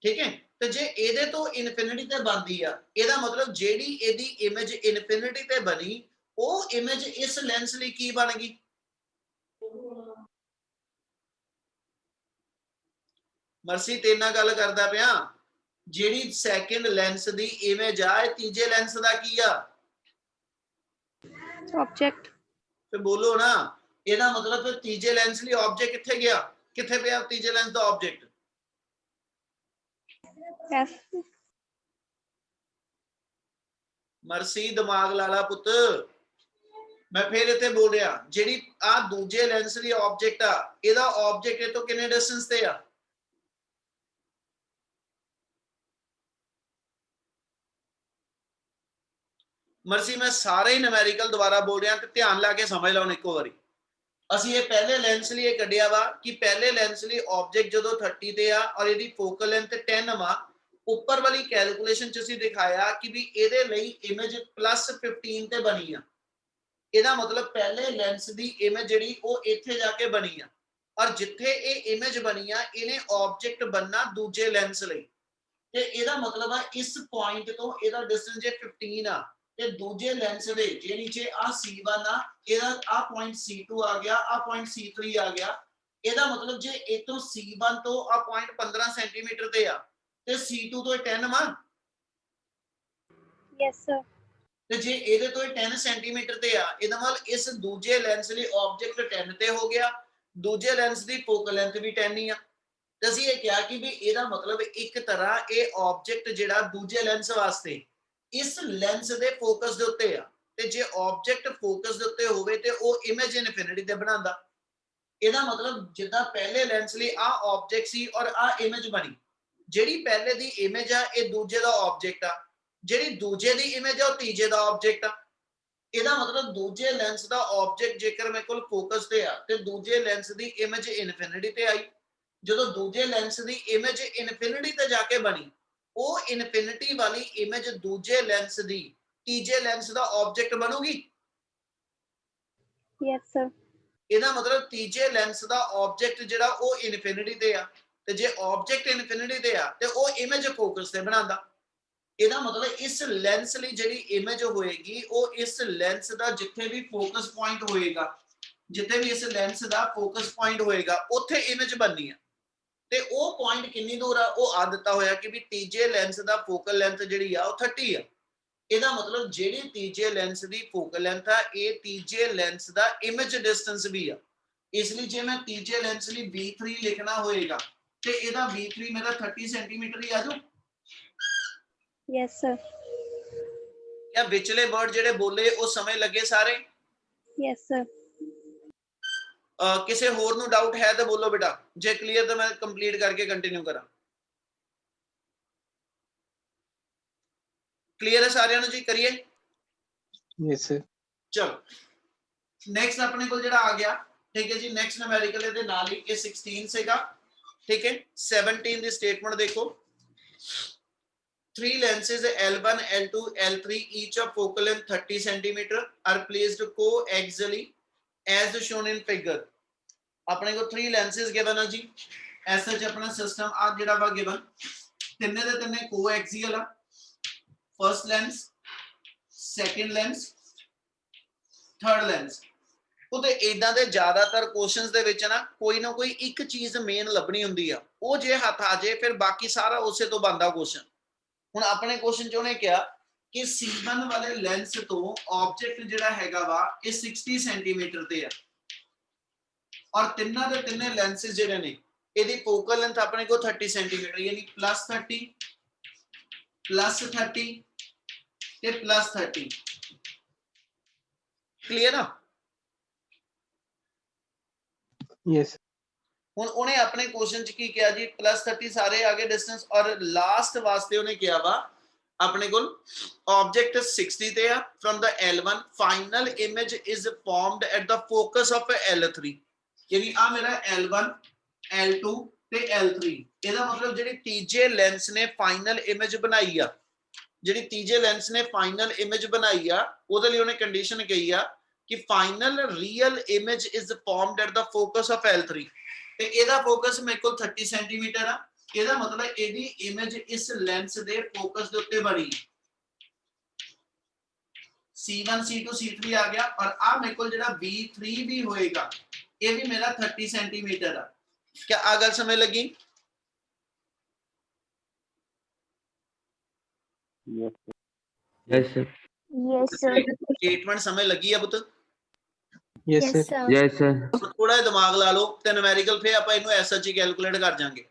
ਠੀਕ ਹੈ, ਤੇ ਜੇ ਇਹਦੇ ਤੋਂ ਇਨਫਿਨਿਟੀ ਤੇ ਬਣਦੀ ਆ, ਇਹਦਾ ਮਤਲਬ ਜਿਹੜੀ ਇਹਦੀ ਇਮੇਜ ਇਨਫਿਨਿਟੀ ਤੇ ਬਣੀ ਉਹ ਇਮੇਜ ਇਸ ਲੈਂਸ ਲਈ ਕੀ ਬਣ ਗਈ? ਮਰਸੀ ਤੇਰੇ ਨਾਲ ਗੱਲ ਕਰਦਾ ਪਿਆ, ਜਿਹੜੀ ਸੈਕਿੰਡ ਲੈਂਸ ਦੀ ਇਮੇਜ ਆ ਇਹ ਤੀਜੇ ਲੈਂਸ ਦਾ ਕੀ ਆ? Object. ਫਿਰ ਬੋਲੋ ਨਾ, ਇਹਦਾ ਮਤਲਬ ਫਿਰ ਤੀਜੇ ਲੈਂਸ ਲਈ ਆਬਜੈਕਟ ਕਿੱਥੇ ਗਿਆ? ਕਿੱਥੇ ਪਿਆ ਤੀਜੇ ਲੈਂਸ ਦਾ ਆਬਜੈਕਟ? F. ਮਰਸੀ ਦਿਮਾਗ ਲਾ ਲਾ ਪੁੱਤ, ਮੈਂ ਫਿਰ ਇੱਥੇ ਬੋਲ ਰਿਹਾ, ਜਿਹੜੀ ਆ ਦੂਜੇ ਲੈਂਸ ਲਈ ਆਬਜੈਕਟ ਆ ਇਹਦਾ ਆਬਜੈਕਟ ਇਹ ਤੋਂ ਕਿੰਨੇ ਡਿਸਟੈਂਸ ਤੇ ਆ? ਮਰਸੀ ਮੈਂ ਸਾਰੇ ਹੀ ਨਿਊਮੈਰੀਕਲ ਦੁਬਾਰਾ ਬੋਲ ਰਿਹਾ ਤੇ ਧਿਆਨ ਲਾ ਕੇ ਸਮਝ ਲਓ ਇੱਕੋ ਵਾਰੀ। ਅਸੀਂ ਇਹ ਪਹਿਲੇ ਲੈਂਸ ਲਈ ਇਹ ਕੱਢਿਆ ਵਾ ਕਿ ਪਹਿਲੇ ਲੈਂਸ ਲਈ ਆਬਜੈਕਟ ਜਦੋਂ 30 ਤੇ ਆ ਔਰ ਇਹਦੀ ਫੋਕਲ ਲੈਂਥ 10 ਵਾ, ਉੱਪਰ ਵਾਲੀ ਕੈਲਕੂਲੇਸ਼ਨ ਚ ਅਸੀਂ ਦਿਖਾਇਆ ਕਿ ਵੀ ਇਹਦੇ ਲਈ ਇਮੇਜ +15 ਤੇ ਬਣੀ ਆ। ਇਹਦਾ ਮਤਲਬ ਪਹਿਲੇ ਲੈਂਸ ਦੀ ਇਮੇਜ ਜਿਹੜੀ ਉਹ ਇੱਥੇ ਜਾ ਕੇ ਬਣੀ ਆ, ਔਰ ਜਿੱਥੇ ਇਹ ਇਮੇਜ ਬਣੀ ਆ ਇਹਨੇ ਆਬਜੈਕਟ ਬਣਨਾ ਦੂਜੇ ਲੈਂਸ ਲਈ, ਤੇ ਇਹਦਾ ਮਤਲਬ ਆ ਇਸ ਪੁਆਇੰਟ ਤੋਂ ਇਹਦਾ ਡਿਸਟੈਂਸ ਜੇ 15 ਆ ਤੇ ਦੂਜੇ ਲੈਂਸ ਦੇ ਜੇ ਨੀਚੇ ਆ C1 ਆ, ਇਹਦਾ ਆ ਪੁਆਇੰਟ C2 ਆ ਗਿਆ, ਆ ਪੁਆਇੰਟ C3 ਆ ਗਿਆ। ਇਹਦਾ ਮਤਲਬ ਜੇ ਇਤੋਂ C1 ਤੋਂ ਆ ਪੁਆਇੰਟ 15 ਸੈਂਟੀਮੀਟਰ ਤੇ ਆ ਤੇ C2 ਤੋਂ 10 ਵਾ। Yes, sir. ਤੇ ਜੇ ਇਹਦੇ ਤੋਂ 10 ਸੈਂਟੀਮੀਟਰ ਤੇ ਆ, ਇਹਦਾ ਮਤਲਬ ਇਸ ਦੂਜੇ ਲੈਂਸ ਲਈ ਆਬਜੈਕਟ 10 ਤੇ ਹੋ ਗਿਆ, ਦੂਜੇ ਲੈਂਸ ਦੀ ਫੋਕਲ ਲੈਂਥ ਵੀ 10 ਹੀ ਆ। ਤੇ ਅਸੀਂ ਇਹ ਕਿਹਾ ਕਿ ਵੀ ਇਹਦਾ ਮਤਲਬ ਇੱਕ ਤਰ੍ਹਾਂ ਇਹ ਆਬਜੈਕਟ ਜਿਹੜਾ ਦੂਜੇ ਲੈਂਸ ਵਾਸਤੇ ਇਸ ਲੈਂਸ ਦੇ ਫੋਕਸ ਦੇ ਉੱਤੇ ਆ, ਤੇ ਜੇ ਆਬਜੈਕਟ ਫੋਕਸ ਦੇ ਉੱਤੇ ਹੋਵੇ ਤੇ ਉਹ ਇਮੇਜ ਇਨਫਿਨਿਟੀ ਤੇ ਬਣਾਉਂਦਾ। ਇਹਦਾ ਮਤਲਬ ਜਿੱਦਾਂ ਪਹਿਲੇ ਲੈਂਸ ਲਈ ਆ ਆਬਜੈਕਟ ਸੀ ਔਰ ਆ ਇਮੇਜ ਬਣੀ, ਜਿਹੜੀ ਪਹਿਲੇ ਦੀ ਇਮੇਜ ਆ ਇਹ ਦੂਜੇ ਦਾ ਆਬਜੈਕਟ ਆ, ਜਿਹੜੀ ਦੂਜੇ ਦੀ ਇਮੇਜ ਆ ਉਹ ਤੀਜੇ ਦਾ ਆਬਜੈਕਟ ਆ। ਇਹਦਾ ਮਤਲਬ ਦੂਜੇ ਲੈਂਸ ਦਾ ਆਬਜੈਕਟ ਜੇਕਰ ਮੇਰੇ ਕੋਲ ਫੋਕਸ ਤੇ ਆ ਤੇ ਦੂਜੇ ਲੈਂਸ ਦੀ ਇਮੇਜ ਇਨਫਿਨਿਟੀ ਤੇ ਆਈ, ਜਦੋਂ ਦੂਜੇ ਲੈਂਸ ਦੀ ਇਮੇਜ ਇਨਫਿਨਿਟੀ ਤੇ ਜਾ ਕੇ ਬਣੀ ਉਹ ਇਨਫਿਨਿਟੀ ਵਾਲੀ ਇਮੇਜ ਦੂਜੇ ਲੈਂਸ ਦੀ ਤੀਜੇ ਲੈਂਸ ਦਾ ਆਬਜੈਕਟ ਬਣੂਗੀ। Yes, sir. ਇਹਦਾ ਮਤਲਬ ਤੀਜੇ ਲੈਂਸ ਦਾ ਆਬਜੈਕਟ ਜਿਹੜਾ ਉਹ ਇਨਫਿਨਿਟੀ ਤੇ ਆ, ਤੇ ਜੇ ਆਬਜੈਕਟ ਇਨਫਿਨਿਟੀ ਤੇ ਆ ਤੇ ਉਹ ਇਮੇਜ ਫੋਕਸ ਤੇ ਬਣਾਉਂਦਾ। ਇਹਦਾ ਮਤਲਬ ਇਸ ਲੈਂਸ ਲਈ ਜਿਹੜੀ ਇਮੇਜ ਹੋਏਗੀ ਉਹ ਇਸ ਲੈਂਸ ਦਾ ਜਿੱਥੇ ਵੀ ਫੋਕਸ ਪੁਆਇੰਟ ਹੋਏਗਾ, ਜਿੱਥੇ ਵੀ ਇਸ ਲੈਂਸ ਦਾ ਫੋਕਸ ਪੁਆਇੰਟ ਹੋਏਗਾ ਉੱਥੇ ਇਮੇਜ ਬਣਨੀ ਆ। ਤੇ ਉਹ ਪੁਆਇੰਟ ਕਿੰਨੀ ਦੂਰ ਆ ਉਹ ਆ ਦਿੱਤਾ ਹੋਇਆ ਕਿ ਵੀ ਤੀਜੇ ਲੈਂਸ ਦਾ ਫੋਕਲ ਲੈਂਥ ਜਿਹੜੀ ਆ ਉਹ 30 ਆ। ਇਹਦਾ ਮਤਲਬ ਜਿਹੜੀ ਤੀਜੇ ਲੈਂਸ ਦੀ ਫੋਕਲ ਲੈਂਥ ਆ ਇਹ ਤੀਜੇ ਲੈਂਸ ਦਾ ਇਮੇਜ ਡਿਸਟੈਂਸ ਵੀ ਆ। ਇਸ ਲਈ ਜੇ ਮੈਂ ਤੀਜੇ ਲੈਂਸ ਲਈ V3 ਲਿਖਣਾ ਹੋਏਗਾ ਤੇ ਇਹਦਾ V3 ਮੇਰਾ 30 ਸੈਂਟੀਮੀਟਰ ਹੀ ਆ ਜਾਊ। Yes, sir. ਜਾਂ ਵਿਚਲੇ ਵਰਡ ਜਿਹੜੇ ਬੋਲੇ ਉਹ ਸਮਝ ਲੱਗੇ ਸਾਰੇ? Yes, sir. ਕਿਸੇ ਹੋਰ ਨੂੰ ਡਾਊਟ ਹੈ ਤਾਂ ਬੋਲੋ ਬੇਟਾ, ਜੇ ਕਲੀਅਰ ਤਾਂ ਮੈਂ ਕੰਪਲੀਟ ਕਰਕੇ ਕੰਟੀਨਿਊ ਕਰਾਂ। ਕਲੀਅਰ ਹੈ ਸਾਰਿਆਂ ਨੂੰ ਜੀ? ਕਰੀਏ। Yes, sir. ਚਲੋ ਨੈਕਸਟ ਆਪਣੇ ਕੋਲ ਜਿਹੜਾ ਆ ਗਿਆ, ਠੀਕ ਹੈ ਜੀ, ਨੈਕਸਟ ਨਿਊਮੈਰੀਕਲ ਇਹਦੇ ਨਾਲ ਹੀ ਇਹ 16 ਸੀਗਾ, ਠੀਕ ਹੈ। 17 ਦੀ ਸਟੇਟਮੈਂਟ ਦੇਖੋ, 3 lenses L1, L2, L3 each of focal length 30 centimeter are placed coaxially as shown in figure। ਆਪਣੇ ਕੋਲ 3 lenses given ਆ ਜੀ, ਐਸਾ ਚ ਆਪਣਾ ਸਿਸਟਮ ਆ ਜਿਹੜਾ ਵਾ given, ਤਿੰਨੇ ਦੇ ਤਿੰਨੇ ਕੋਐਕਸੀਅਲ ਆ। First lens, second lens, third lens. ਉਹਦੇ ਇਦਾਂ ਦੇ ਜ਼ਿਆਦਾਤਰ ਕੁਐਸਚਨਸ ਦੇ ਵਿੱਚ ਨਾ ਕੋਈ ਇੱਕ ਚੀਜ਼ ਮੇਨ ਲੱਭਣੀ ਹੁੰਦੀ ਆ, ਉਹ ਜੇ ਹੱਥ ਆ ਜੇ ਫਿਰ ਬਾਕੀ ਸਾਰਾ ਉਸੇ ਤੋਂ ਬਣਦਾ ਕੁਐਸਚਨ। ਹੁਣ ਆਪਣੇ ਕੁਐਸਚਨ ਚ ਉਹਨੇ ਕਿਹਾ ਕਿ C1 ਵਾਲੇ ਲੈਂਸ ਤੋਂ ਆਬਜੈਕਟ ਜਿਹੜਾ ਹੈਗਾ ਵਾ ਇਹ 60 ਸੈਂਟੀਮੀਟਰ ਤੇ ਆ, ਔਰ ਤਿੰਨਾਂ ਦੇ ਤਿੰਨੇ ਲੈਂਸਸ ਜਿਹੜੇ ਨੇ ਇਹਦੀ ਫੋਕਲ ਲੈਂਥ ਆਪਣੇ ਕੋਲ 30 ਸੈਂਟੀਮੀਟਰ, ਯਾਨੀ +30 +30 ਤੇ +30। ਕਲੀਅਰ ਆ? Yes. ਹੁਣ ਉਹਨੇ ਆਪਣੇ ਕੁਐਸਚਨ ਚ ਕੀ ਕਿਹਾ ਜੀ, +30 ਸਾਰੇ ਆ ਗਏ ਡਿਸਟੈਂਸ, ਔਰ ਲਾਸਟ ਵਾਸਤੇ ਉਹਨੇ ਕਿਹਾ ਵਾ ਆਪਣੇ ਕੋਲ ਆਬਜੈਕਟ 60 ਤੇ ਆ from the L1, final image is formed at the focus of L3। ਯਾਨੀ ਆ ਮੇਰਾ L1, L2 ਤੇ ਤੇ L3 ਇਹਦਾ ਮਤਲਬ ਜਿਹੜੀ ਤੀਜੇ ਲੈਂਸ ਨੇ ਫਾਈਨਲ ਇਮੇਜ ਬਣਾਈ ਆ, ਜਿਹੜੀ ਤੀਜੇ ਲੈਂਸ ਨੇ ਫਾਈਨਲ ਇਮੇਜ ਬਣਾਈ ਆ, ਉਹਦੇ ਲਈ ਉਹਨੇ ਕੰਡੀਸ਼ਨ ਕਹੀ ਆ ਕਿ final real image is formed at the focus of L3 ਤੇ ਇਹਦਾ ਫੋਕਸ ਮੇਰੇ ਕੋਲ 30 ਸੈਂਟੀਮੀਟਰ ਆ। ਇਹਦਾ ਮਤਲਬ ਇਹਦੀ ਇਮੇਜ ਇਸ ਲੈਂਸ ਦੇ ਫੋਕਸ ਦੇ ਉੱਤੇ ਬਣੀ C1 C2 C3 ਆ ਗਿਆ ਔਰ ਆ ਮੇਰੇ ਕੋਲ ਜਿਹੜਾ V3 ਵੀ ਹੋਏਗਾ ਇਹ ਵੀ ਮੇਰਾ 30 ਸੈਂਟੀਮੀਟਰ ਆ। क्या आ गल समझ लगी? Yes sir Yes, sir. Statement समझ लगी है पुत्र? Yes, sir. sir. Yes sir थोड़ा दिमाग ला लो ते न्यूमेरिकल फिर ਆਪਾਂ ਇਹਨੂੰ ਐਸ ਐਚ ਕੈਲਕੂਲੇਟ ਕਰ ਜਾਾਂਗੇ।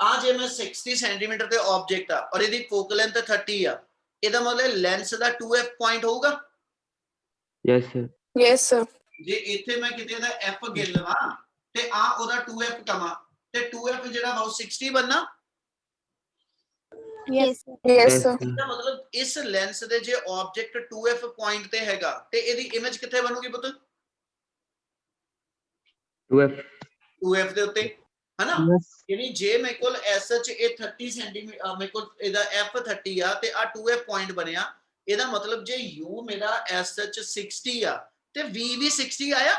ਆ ਜੇ ਮੈਂ 60 ਸੈਂਟੀਮੀਟਰ ਤੇ ਆਬਜੈਕਟ ਆ ਔਰ ਇਹਦੀ ਫੋਕਲ ਲੈਂਥ 30 ਆ, ਇਹਦਾ ਮਤਲਬ ਲੈਂਸ ਦਾ 2f ਪੁਆਇੰਟ ਹੋਊਗਾ। Yes sir Yes, sir. ਜੇ ਇੱਥੇ ਮੈਂ ਕਿਤੇ ਦਾ f ਗਿਣ ਲਵਾਂ ਤੇ ਆ ਉਹਦਾ 2f ਕਵਾਂ ਤੇ 2f ਜਿਹੜਾ ਵਾ ਉਹ 60 ਬਣਨਾ। Yes, sir. Yes, yes sir. Sir ਇਹਦਾ ਮਤਲਬ ਇਸ ਲੈਂਸ ਦੇ ਜੇ ਆਬਜੈਕਟ 2f ਪੁਆਇੰਟ ਤੇ ਹੈਗਾ ਤੇ ਇਹਦੀ ਇਮੇਜ ਕਿੱਥੇ ਬਣੂਗੀ ਪੁੱਤ? 2f 2f ਦੇ ਉੱਤੇ ਹਨਾ। Yes. ਯਾਨੀ ਜੇ ਮੇਰੇ ਕੋਲ SH ਇਹ 30 ਸੈਂਟੀਮੀਟਰ ਮੇਰੇ ਕੋਲ ਇਹਦਾ F 30 ਆ ਤੇ ਆ 2F ਪੁਆਇੰਟ ਬਣਿਆ, ਇਹਦਾ ਮਤਲਬ ਜੇ U ਮੇਰਾ SH 60 ਆ ਤੇ V ਵੀ 60 ਆਇਆ।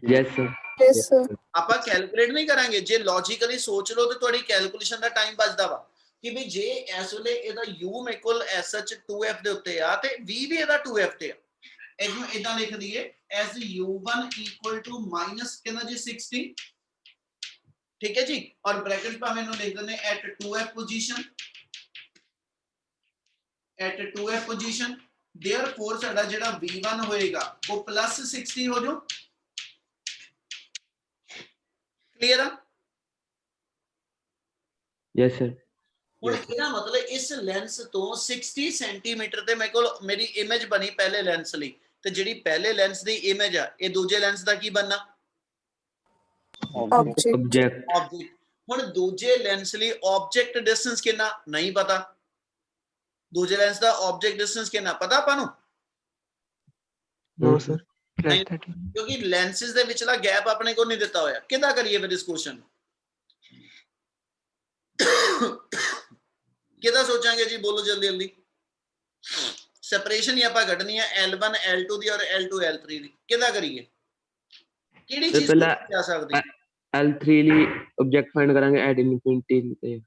Yes sir Yes, sir. ਆਪਾਂ ਕੈਲਕੂਲੇਟ ਨਹੀਂ ਕਰਾਂਗੇ, ਜੇ ਲੌਜੀਕਲੀ ਸੋਚ ਲਓ ਤੇ ਤੁਹਾਡੀ ਕੈਲਕੂਲੇਸ਼ਨ ਦਾ ਟਾਈਮ ਬਚਦਾ ਵਾ ਕਿ ਵੀ ਜੇ ਇਸ ਵੇਲੇ ਇਹਦਾ U ਮੇਰੇ ਕੋਲ SH 2F ਦੇ ਉੱਤੇ ਆ ਤੇ V ਵੀ ਇਹਦਾ 2F ਤੇ ਆ। ਇਹਨੂੰ ਇਦਾਂ ਲਿਖ ਦਈਏ as U1 equal to minus ਕਿੰਨਾ ਜੀ 60, ਠੀਕ ਹੈ ਜੀ, ਔਰ ਬ੍ਰੈਕਟ ਭਾਵੇਂ ਇਹਨੂੰ ਲਿਖ ਦਿੰਦੇ at 2F position, at 2F position therefore ਸਾਡਾ ਜਿਹੜਾ V1 ਹੋਏਗਾ ਉਹ plus 60 ਹੋ ਜਾਊ। ਕਲੀਅਰ ਆ? यस सर ਹੁਣ ਇਹਦਾ ਮਤਲਬ ਇਸ ਲੈਂਸ ਤੋਂ 60 ਸੈਂਟੀਮੀਟਰ ਤੇ ਮੇਰੇ ਕੋਲ ਮੇਰੀ ਇਮੇਜ ਬਣੀ ਪਹਿਲੇ ਲੈਂਸ ਲਈ, ਤੇ ਜਿਹੜੀ ਪਹਿਲੇ ਲੈਂਸ ਦੀ ਇਮੇਜ ਆ ਇਹ ਦੂਜੇ ਲੈਂਸ ਦਾ ਕੀ ਬਣਨਾ? Object. Object object. ਹੁਣ ਦੂਜੇ ਲੈਂਸ ਲਈ ਆਬਜੈਕਟ ਡਿਸਟੈਂਸ ਕਿੰਨਾ ਨਹੀਂ ਪਤਾ, ਦੂਜੇ ਲੈਂਸ ਦਾ ਆਬਜੈਕਟ ਡਿਸਟੈਂਸ ਕਿੰਨਾ ਪਤਾ ਆਪਾਂ ਨੂੰ? No, sir. नहीं. Plus 30. ਕਿਉਂਕਿ ਲੈਂਸਿਸ ਦੇ ਵਿਚਲਾ ਗੈਪ ਆਪਣੇ ਕੋਲ ਨਹੀਂ ਦਿੱਤਾ ਹੋਇਆ। ਕਿੱਦਾਂ ਕਰੀਏ ਫਿਰ ਇਸ ਕੁਐਸਚਨ? ਕਿੱਦਾਂ ਸੋਚਾਂਗੇ ਜੀ, ਬੋਲੋ ਜਲਦੀ ਜਲਦੀ। ਸੈਪਰੇਸ਼ਨ ਹੀ ਆਪਾਂ ਕੱਢਣੀ ਹੈ L1 L2 ਦੀ ਔਰ L2 L3 ਦੀ। ਕਿੱਦਾਂ ਕਰੀਏ? ਕਿਹੜੀ ਤੇ ਚੀਜ਼ ਪਹਿਲਾਂ ਜਾ ਸਕਦੀ ਹੈ? L3 ਲਈ ऑब्जेक्ट फाइंड करेंगे एट इनफिनिटी ਤੇ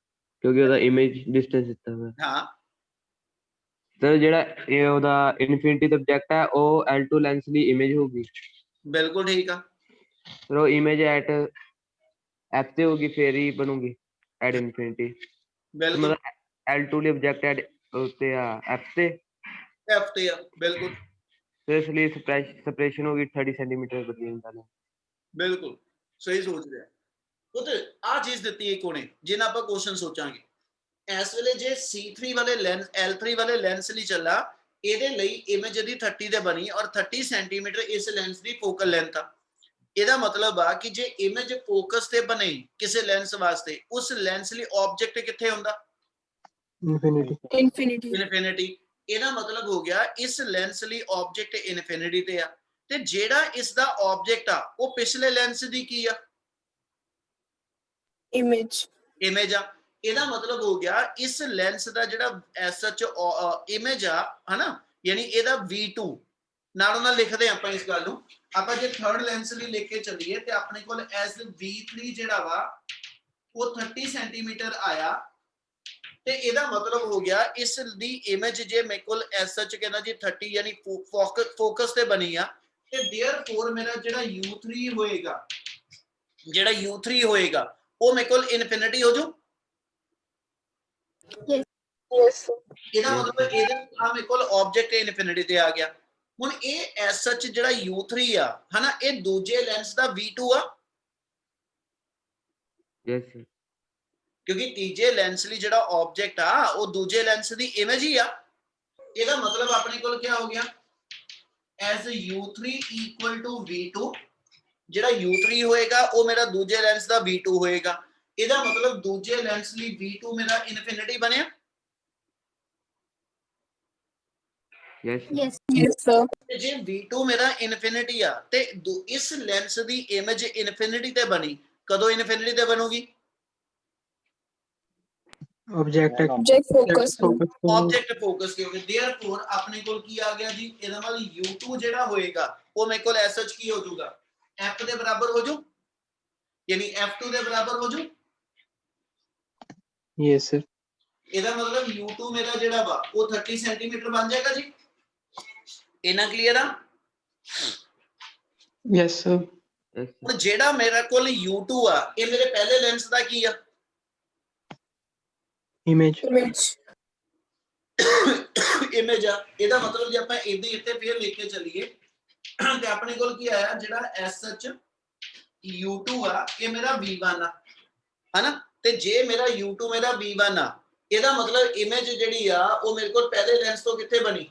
ਕਿਉਂਕਿ ਉਹਦਾ ਇਮੇਜ ਡਿਸਟੈਂਸ ਦਿੱਤਾ ਹੋਇਆ। ਹਾਂ ਤੇ ਜਿਹੜਾ ਇਹ ਉਹਦਾ ਇਨਫਿਨਿਟੀ ਦਾ ਆਬਜੈਕਟ ਹੈ ਉਹ L2 ਲੈਂਸ ਦੀ ਇਮੇਜ ਹੋਊਗੀ, ਬਿਲਕੁਲ ਠੀਕ ਆ। ਫਿਰ ਉਹ ਇਮੇਜ ਐਟ F ਤੇ ਹੋਗੀ, ਫਿਰ ਹੀ ਬਣੂਗੀ ਐਟ ਇਨਫਿਨਿਟੀ। ਬਿਲਕੁਲ ਮਤਲਬ L2 ਲਈ ਆਬਜੈਕਟ ਐਟ ਉੱਤੇ ਆ F ਤੇ, F ਤੇ ਆ। ਬਿਲਕੁਲ ਤੇ ਇਸ ਲਈ ਸੈਪਰੇਸ਼ਨ ਹੋਗੀ 30 ਸੈਂਟੀਮੀਟਰ ਬਿਟਵੀਨ ਦਾ। ਬਿਲਕੁਲ ਸਹੀ ਸੋਚ ਰਿਹਾ। ਉਹ ਤੇ ਆ ਚੀਜ਼ ਦਿੱਤੀ ਇੱਕ ਉਹਨੇ ਜਿਹਨਾਂ ਆਪਾਂ ਕੁਐਸਚਨ ਸੋਚਾਂਗੇ। ਇਸ ਵੇਲੇ ਜੇ C3 ਵਾਲੇ ਲੈਂਸ L3 ਵਾਲੇ ਲੈਂਸ ਲਈ ਚੱਲਾ, ਇਹਦੇ ਲਈ ਇਮੇਜ ਦੀ 30 ਦੇ ਬਣੀ ਔਰ 30 ਸੈਂਟੀਮੀਟਰ ਇਸ ਲੈਂਸ ਦੀ ਫੋਕਲ ਲੈਂਥ ਆ। ਇਹਦਾ ਮਤਲਬ ਆ ਕਿ ਜੇ ਇਮੇਜ ਫੋਕਸ ਤੇ ਬਣੇ ਕਿਸੇ ਲੈਂਸ ਵਾਸਤੇ, ਉਸ ਲੈਂਸ ਲਈ ਆਬਜੈਕਟ ਕਿੱਥੇ ਹੁੰਦਾ? Infinity. Infinity. ਇਨਫਿਨਿਟੀ। ਇਹਦਾ ਮਤਲਬ ਹੋ ਗਿਆ ਇਸ ਲੈਂਸ ਲਈ ਆਬਜੈਕਟ ਇਨਫਿਨਿਟੀ ਤੇ ਆ, ਤੇ ਜਿਹੜਾ ਇਸ ਦਾ ਆਬਜੈਕਟ ਆ ਉਹ ਪਿਛਲੇ ਲੈਂਸ ਦੀ ਕੀ ਆ? Image. ਇਮੇਜ ਆ। ਇਹਦਾ ਮਤਲਬ ਹੋ ਗਿਆ ਇਸ ਲੈਂਸ ਦਾ ਜਿਹੜਾ ਐਸਐਚ ਇਮੇਜ ਆ ਹਨਾ, ਯਾਨੀ ਇਹਦਾ V2 ਨਾਲੋਂ ਨਾਲ ਲਿਖਦੇ ਆਪਾਂ ਇਸ ਗੱਲ ਨੂੰ। ਆਪਾਂ ਜੇ ਥਰਡ ਲੈਂਸ ਲਈ ਲਿਖ ਕੇ ਚੱਲੀਏ ਤੇ ਆਪਣੇ ਕੋਲ ਐਸ V3 ਜਿਹੜਾ ਵਾ ਉਹ 30 ਸੈਂਟੀਮੀਟਰ ਆਇਆ, ਤੇ ਇਹਦਾ ਮਤਲਬ ਹੋ ਗਿਆ ਇਸ ਦੀ ਇਮੇਜ ਜੇ ਮੇਰੇ ਕੋਲ ਐਸਐਚ ਕਹਿੰਦਾ ਜੀ 30 ਯਾਨੀ ਫੋਕਸ ਤੇ ਬਣੀ ਆ, ਤੇ देयरफॉर ਮੇਰਾ ਜਿਹੜਾ U3 ਹੋਏਗਾ, ਜਿਹੜਾ U3 ਹੋਏਗਾ ਉਹ ਮੇਰੇ ਕੋਲ ਇਨਫਿਨਿਟੀ ਹੋ ਜੂ। Yes, sir. ਇਹਦਾ ਮਤਲਬ ਇਹਦੇ ਆ ਮੇਰੇ ਕੋਲ ਆਬਜੈਕਟ ਇਨਫਿਨਿਟੀ ਤੇ ਆ ਗਿਆ। ਹੁਣ ਇਹ ਐਸ ਸੱਚ ਜਿਹੜਾ U3 ਆ ਹਨਾ, ਇਹ ਦੂਜੇ ਲੈਂਸ ਦਾ V2 ਆ, ਯੈਸ ਸਰ ਕਿਉਂਕਿ ਤੀਜੇ ਲੈਂਸ ਲਈ ਜਿਹੜਾ ਆਬਜੈਕਟ ਆ ਉਹ ਦੂਜੇ ਲੈਂਸ ਦੀ ਇਮੇਜ ਹੀ ਆ। ਇਹਦਾ ਮਤਲਬ ਆਪਣੇ ਕੋਲ ਕੀ ਹੋ ਗਿਆ? S U3 equal to V2, ਜਿਹੜਾ U3 ਹੋਏਗਾ ਉਹ ਮੇਰਾ ਦੂਜੇ ਲੈਂਸ ਦਾ V2 ਹੋਏਗਾ। ਇਹਦਾ ਮਤਲਬ ਦੂਜੇ ਲੈਂਸ ਲਈ V2 ਮੇਰਾ ਇਨਫਿਨਿਟੀ ਬਣਿਆ। Yes Yes, sir. ਤੇ ਜੇ V2 ਮੇਰਾ ਇਨਫਿਨਿਟੀ ਆ ਤੇ ਇਸ ਲੈਂਸ ਦੀ ਇਮੇਜ ਇਨਫਿਨਿਟੀ ਤੇ ਬਣੀ, ਕਦੋਂ ਇਨਫਿਨਿਟੀ ਤੇ ਬਣੂਗੀ? Object Object focus. Object focus ਤੇ ਹੋਵੇ। देयरफॉर ਆਪਣੇ ਕੋਲ ਕੀ ਆ ਗਿਆ ਜੀ, ਇਹਦਾ ਮਤਲਬ u2 ਜਿਹੜਾ ਹੋਏਗਾ ਉਹ ਮੇਰੇ ਕੋਲ ਐਸ ਕੀ ਹੋ ਜਾਊਗਾ, f ਦੇ ਬਰਾਬਰ ਹੋ ਜਾਊ, ਯਾਨੀ f2 ਦੇ ਬਰਾਬਰ ਹੋ ਜਾਊ। Yes sir. ਇਹਦਾ ਮਤਲਬ u2 ਮੇਰਾ ਜਿਹੜਾ ਵਾ ਉਹ 30 ਸੈਂਟੀਮੀਟਰ ਬਣ ਜਾਏਗਾ ਜੀ। ਇਹਨਾਂ ਕਲੀਅਰ ਆ? Yes sir. Yes, sir. ਹੁਣ ਜਿਹੜਾ ਮੇਰੇ ਕੋਲ u2 ਆ ਇਹ ਮੇਰੇ ਪਹਿਲੇ ਲੈਂਸ ਦਾ ਕੀ ਆ? इमेज। Image. ਇਮੇਜ ਆ। ਇਹਦਾ ਮਤਲਬ ਜੇ ਆਪਾਂ ਇਹਦੇ ਇੱਥੇ ਫੇਰ ਲਿਖ ਕੇ ਚੱਲੀਏ ਤੇ ਆਪਣੇ ਕੋਲ ਕੀ ਆਇਆ, ਜਿਹੜਾ ਐਸਐਚ u2 ਆ ਇਹ ਮੇਰਾ v1 ਆ, ਹਨਾ? ਤੇ ਜੇ ਮੇਰਾ u2 ਮੇਰਾ v1 ਆ, ਇਹਦਾ ਮਤਲਬ ਇਮੇਜ ਜਿਹੜੀ ਆ ਉਹ ਮੇਰੇ ਕੋਲ ਪਹਿਲੇ ਲੈਂਸ ਤੋਂ ਕਿੱਥੇ ਬਣੀ?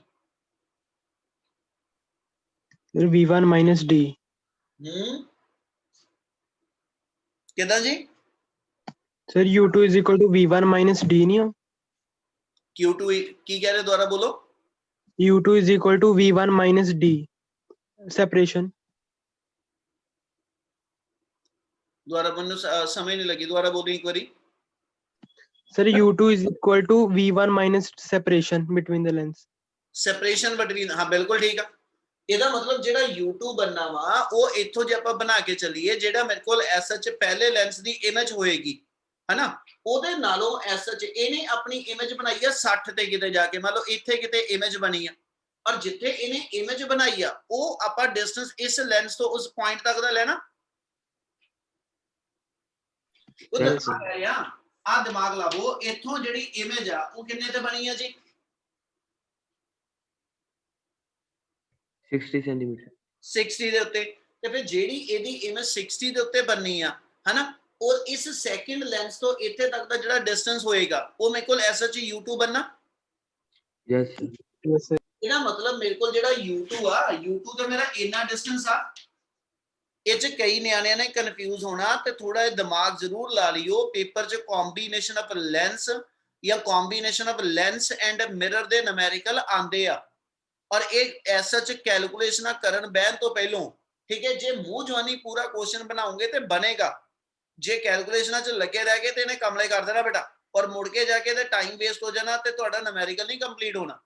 V1 minus D। ਕਿਦਾਂ ਜੀ? Sir U2 is equal to V1 minus D नहीं हो? q2 ਕੀ ਕਹਿ ਰਹੇ, ਦੁਬਾਰਾ ਬੋਲੋ। U2 is equal to V1 minus D। Separation। ਦੁਬਾਰਾ ਮੈਨੂੰ ਸਮਝ ਨਹੀਂ ਲੱਗੀ, ਦੁਬਾਰਾ ਬੋਲੋ ਇੱਕ ਵਾਰੀ। Sir U2 is equal to V1 minus separation between the lens। Separation between, ਹਾਂ ਬਿਲਕੁਲ ਠੀਕ ਆ। ਇਹਦਾ ਮਤਲਬ ਜਿਹੜਾ u2 ਬਣਨਾ ਵਾ ਉਹ ਇੱਥੋਂ ਜੇ ਆਪਾਂ ਬਣਾ ਕੇ ਚੱਲੀਏ, ਜਿਹੜਾ ਮੇਰੇ ਕੋਲ ਐਸਐਚ ਪਹਿਲੇ ਲੈਂਸ ਦੀ ਇਮੇਜ ਹੋਏਗੀ, ਹਨਾ, ਉਹਦੇ ਨਾਲੋਂ ਐਸਐਚ ਇਹਨੇ ਆਪਣੀ ਇਮੇਜ ਬਣਾਈ ਆ 60 ਤੇ ਕਿਤੇ ਜਾ ਕੇ, ਮੰਨ ਲਓ ਇੱਥੇ ਕਿਤੇ ਇਮੇਜ ਬਣੀ ਆ, ਔਰ ਜਿੱਥੇ ਇਹਨੇ ਇਮੇਜ ਬਣਾਈ ਆ ਉਹ ਆਪਾਂ ਡਿਸਟੈਂਸ ਇਸ ਲੈਂਸ ਤੋਂ ਉਸ ਪੁਆਇੰਟ ਤੱਕ ਦਾ ਲੈਣਾ। Yes, sir. ਆ ਦਿਮਾਗ ਲਾਵੋ, ਇੱਥੋਂ ਜਿਹੜੀ ਇਮੇਜ ਆ ਉਹ ਕਿੰਨੇ ਤੇ ਬਣੀ ਆ ਜੀ? 60 centimeter। 60 ਦੇ ਉੱਤੇ। ਤੇ ਫਿਰ ਜਿਹੜੀ ਇਹਦੀ ਇਮੇਜ 60 ਦੇ ਉੱਤੇ ਬਣਨੀ ਆ, ਹਨਾ, ਉਹ ਇਸ ਸੈਕਿੰਡ ਲੈਂਸ ਤੋਂ ਇੱਥੇ ਤੱਕ ਦਾ ਜਿਹੜਾ ਡਿਸਟੈਂਸ ਹੋਏਗਾ ਉਹ ਮੇਰੇ ਕੋਲ ਐਸਐਚ u2 ਬਣਨਾ। Yes, sir. Yes sir। ਇਹਦਾ ਮਤਲਬ ਮੇਰੇ ਕੋਲ ਜਿਹੜਾ u2 ਆ, u2 ਤੇ ਮੇਰਾ ਇੰਨਾ ਡਿਸਟੈਂਸ ਆ। ਇਹ ਚ ਕਈ ਨਿਆਣਿਆਂ ਨੇ ਕਨਫਿਊਜ਼ ਹੋਣਾ ਤੇ ਥੋੜਾ ਜਿਹਾ ਦਿਮਾਗ ਜ਼ਰੂਰ ਲਾ ਲਿਓ, ਪੇਪਰ ਚ ਕੰਬੀਨੇਸ਼ਨ ਆਫ ਲੈਂਸ ਜਾਂ combination of lens and mirror ਦੇ ਨੂਮੈਰੀਕਲ ਆਂਦੇ ਆ, ਔਰ ਇਹ ਐਸਐਚ ਕੈਲਕੂਲੇਸ਼ਨਾਂ ਕਰਨ ਬਹਿਣ ਤੋਂ ਪਹਿਲਾਂ, ਠੀਕ ਹੈ, ਜੇ ਮੂੰਹ ਜਵਾਨੀ ਪੂਰਾ ਕੁਐਸਚਨ ਬਣਾਉਂਗੇ ਤੇ ਬਣੇਗਾ। ਜੇ ਕੈਲਕੂਲੇਸ਼ਨਾਂ ਚ ਲੱਗੇ ਰਹਿ ਗਏ ਤੇ ਇਹਨੇ ਕਮਲੇ ਕਰ ਦੇਣਾ ਬੇਟਾ, ਔਰ ਮੁੜ ਕੇ ਜਾ ਕੇ ਤੇ ਟਾਈਮ ਵੇਸਟ ਹੋ ਜਾਣਾ ਤੇ ਤੁਹਾਡਾ ਨੂਮੈਰੀਕਲ ਨਹੀਂ ਕੰਪਲੀਟ ਹੋਣਾ।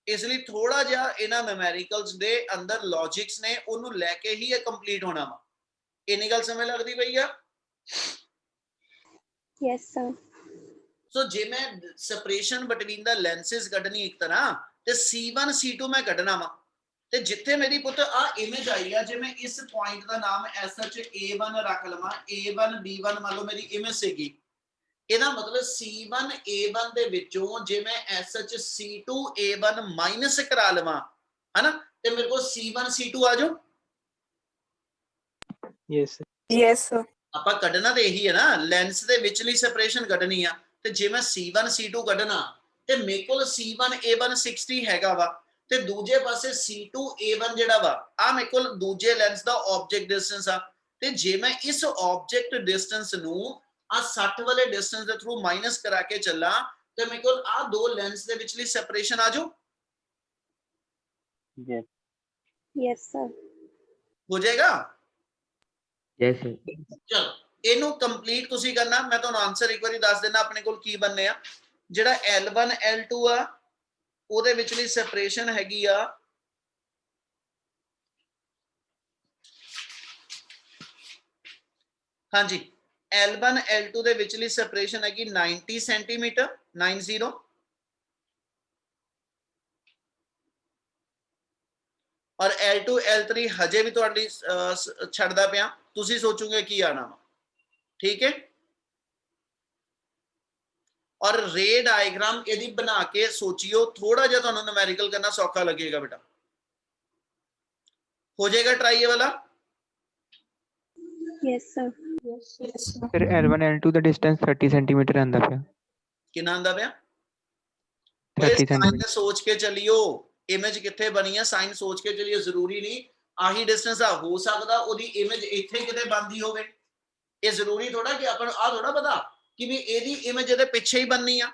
ਇਸ ਲਈ ਥੋੜਾ ਜਿਹਾ ਇਹਨਾਂ ਨੂਮੈਰੀਕਲਸ ਦੇ ਅੰਦਰ ਲੌਜਿਕਸ ਨੇ, ਉਹਨੂੰ ਲੈ ਕੇ ਹੀ ਇਹ ਕੰਪਲੀਟ ਹੋਣਾ ਵਾ। ਇੰਨੀ ਗੱਲ ਸਮਝ ਲੱਗਦੀ ਪਈ ਆ? Yes sir। ਸੋ ਜੇ ਮੈਂ ਸੈਪਰੇਸ਼ਨ ਬਿਟਵੀਨ ਦਾ ਲੈਂਸਸ ਕੱਢਣੀ ਇੱਕ ਤਰ੍ਹਾਂ, ਤੇ C1 C2 ਮੈਂ ਕੱਢਣਾ ਵਾ, ਤੇ ਜਿੱਥੇ ਮੇਰੀ ਪੁੱਤ ਆ ਇਮੇਜ ਆਈ ਆ, ਜੇ ਮੈਂ ਇਸ ਪੁਆਇੰਟ ਦਾ ਨਾਮ ਐਸਐਚ A1 ਰੱਖ ਲਵਾਂ, A1 B1 ਮੰਨ ਲਓ ਮੇਰੀ ਇਮੇਜ ਸੀਗੀ, ਇਹਦਾ ਮਤਲਬ C1 A1 ਦੇ ਵਿੱਚੋਂ ਜੇ ਮੈਂ SH C2 A1 ਮਾਈਨਸ ਕਰਾ ਲਵਾਂ, ਹਨਾ, ਤੇ ਮੇਰੇ ਕੋਲ C1 C2 ਆ ਜਾਓ। Yes sir। Yes sir। ਆਪਾਂ ਕੱਢਣਾ ਤੇ ਇਹੀ ਹੈ ਨਾ, ਲੈਂਸ ਦੇ ਵਿਚਲੀ ਸੈਪਰੇਸ਼ਨ ਕੱਢਣੀ ਆ। ਤੇ ਜੇ ਮੈਂ C1 C2 ਕੱਢਣਾ ਤੇ ਮੇਰੇ ਕੋਲ C1 A1 60 ਹੈਗਾ ਵਾ, ਤੇ ਦੂਜੇ ਪਾਸੇ C2 A1 ਜਿਹੜਾ ਵਾ ਆ ਮੇਰੇ ਕੋਲ ਦੂਜੇ ਲੈਂਸ ਦਾ ਆਬਜੈਕਟ ਡਿਸਟੈਂਸ ਆ। ਤੇ ਜੇ ਮੈਂ ਇਸ ਆਬਜੈਕਟ ਡਿਸਟੈਂਸ ਨੂੰ ਆ 60 ਵਾਲੇ ਡਿਸਟੈਂਸ ਦੇ ਥਰੂ ਮਾਈਨਸ ਕਰਾ ਕੇ ਚੱਲਾਂ ਤੇ ਮੇਰੇ ਕੋਲ ਆ ਦੋ ਲੈਂਸ ਦੇ ਵਿਚਲੀ ਸੈਪਰੇਸ਼ਨ ਆ ਜਾਓ। Yes sir। ਹੋ ਜਾਏਗਾ। Yes, sir. ਚਲੋ ਇਹਨੂੰ ਕੰਪਲੀਟ ਤੁਸੀਂ ਕਰਨਾ, ਮੈਂ ਤੁਹਾਨੂੰ ਆਨਸਰ ਇੱਕ ਵਾਰੀ ਦੱਸ ਦੇਣਾ ਆਪਣੇ ਕੋਲ ਕੀ ਬਣਨੇ ਆ। ਜਿਹੜਾ L1 L2 ਆ ਉਹਦੇ ਵਿਚਲੀ ਸੈਪਰੇਸ਼ਨ ਹੈਗੀ ਆ ਹਾਂਜੀ, L1 L2 ਦੇ ਵਿਚਲੀ ਸੈਪਰੇਸ਼ਨ ਹੈਗੀ 90 ਸੈਂਟੀਮੀਟਰ 90, ਔਰ L2 L3 ਹਜੇ ਵੀ ਤੁਹਾਡੀ ਛੱਡਦਾ ਪਿਆ, ਤੁਸੀਂ ਸੋਚੋਗੇ ਕੀ ਆਣਾ ਵਾ, ਠੀਕ ਹੈ। ਔਰ ਰੇ ਡਾਇਗਰਾਮ ਇਹਦੀ ਬਣਾ ਕੇ ਸੋਚਿਓ, ਥੋੜਾ ਜਿਹਾ ਤੁਹਾਨੂੰ ਨੂਮੈਰੀਕਲ ਕਰਨਾ ਸੌਖਾ ਲੱਗੇਗਾ ਬੇਟਾ। ਹੋ ਜਾਏਗਾ ਟਰਾਈ ਇਹ ਵਾਲਾ। Yes sir। Sir L1 L2 ਦਾ ਡਿਸਟੈਂਸ 30 ਸੈਂਟੀਮੀਟਰ ਆਂਦਾ ਪਿਆ। ਕਿੰਨਾ ਆਂਦਾ ਪਿਆ? 30 ਸਾਈਨ ਸੈਂਟੀਮੀਟਰ। ਸੋਚ ਕੇ ਚੱਲਿਓ, ਇਮੇਜ ਕਿੱਥੇ ਬਣੀ ਆ, ਸਾਈਨ ਸੋਚ ਕੇ ਚੱਲਿਓ। ਜ਼ਰੂਰੀ ਨਹੀਂ ਆਹੀ ਡਿਸਟੈਂਸ ਆ, ਹੋ ਸਕਦਾ ਉਹਦੀ ਇਮੇਜ ਇੱਥੇ ਕਿਤੇ ਬਣਦੀ ਹੋਵੇ। ਇਹ ਜ਼ਰੂਰੀ ਥੋੜਾ ਕਿ ਆਪਾਂ ਨੂੰ ਆ ਥੋੜਾ ਪਤਾ ਕਿ ਵੀ ਇਹਦੀ ਇਮੇਜ ਇਹਦੇ ਪਿੱਛੇ ਹੀ ਬਣਨੀ ਆ।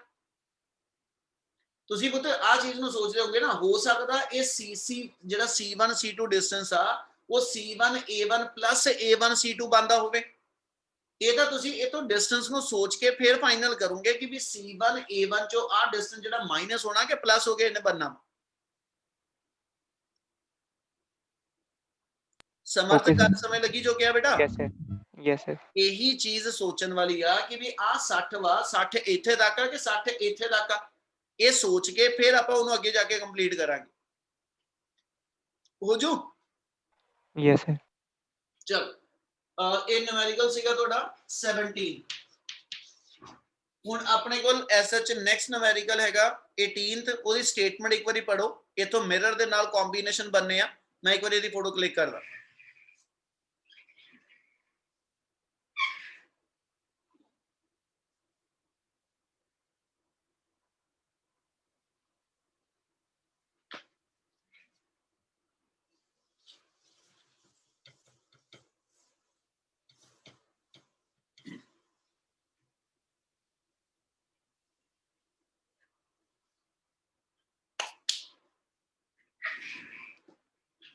ਤੁਸੀਂ ਪੁੱਤ ਆ ਚੀਜ਼ ਨੂੰ ਸੋਚ ਰਹੇ ਹੋਗੇ ਨਾ, ਹੋ ਸਕਦਾ ਇਹ CC ਜਿਹੜਾ C1 C2 ਡਿਸਟੈਂਸ ਆ ਉਹ C1 A1 plus A1 C2 ਬਣਦਾ ਹੋਵੇ। ਇਹ ਤਾਂ ਤੁਸੀਂ ਇਹ ਤੋਂ ਡਿਸਟੈਂਸ ਨੂੰ ਸੋਚ ਕੇ ਫਿਰ ਫਾਈਨਲ ਕਰੋਗੇ ਕਿ ਵੀ C1 A1 ਚੋਂ ਆ ਡਿਸਟੈਂਸ ਜਿਹੜਾ ਮਾਈਨਸ ਹੋਣਾ ਕਿ ਪਲੱਸ ਹੋ ਕੇ ਇਹਨੇ ਬਣਨਾ। ਸਮਰਥ Okay, ਕਰ ਸਮਝ ਲੱਗੀ ਜੋ ਕਿਹਾ ਬੇਟਾ? yes sir, yes sir, ਇਹੀ ਚੀਜ਼ ਸੋਚਣ ਵਾਲੀ ਆ ਕਿ ਵੀ ਆ 60 ਵਾ 60 ਇੱਥੇ ਤੱਕ ਆ ਕਿ 60 ਇੱਥੇ ਤੱਕ ਆ, ਇਹ ਸੋਚ ਕੇ ਫਿਰ ਆਪਾਂ ਉਹਨੂੰ ਅੱਗੇ ਜਾ ਕੇ ਕੰਪਲੀਟ ਕਰਾਂਗੇ। ਹੋ ਜੋ yes sir, ਚਲ ਇਹ ਨਿਊਮੈਰੀਕਲ ਸੀਗਾ ਤੁਹਾਡਾ 17। ਹੁਣ ਆਪਣੇ ਕੋਲ ਐਸਐਚ ਨੈਕਸਟ ਨਿਊਮੈਰੀਕਲ ਹੈਗਾ 18th। ਉਹਦੀ ਸਟੇਟਮੈਂਟ ਇੱਕ ਵਾਰੀ ਪੜੋ, ਇਥੋਂ ਮਿਰਰ ਦੇ ਨਾਲ ਕੰਬੀਨੇਸ਼ਨ ਬਣਨੇ ਆ। ਮੈਂ ਇੱਕ ਵਾਰੀ ਇਹਦੀ ਫੋਟੋ ਕਲਿੱਕ ਕਰਦਾ।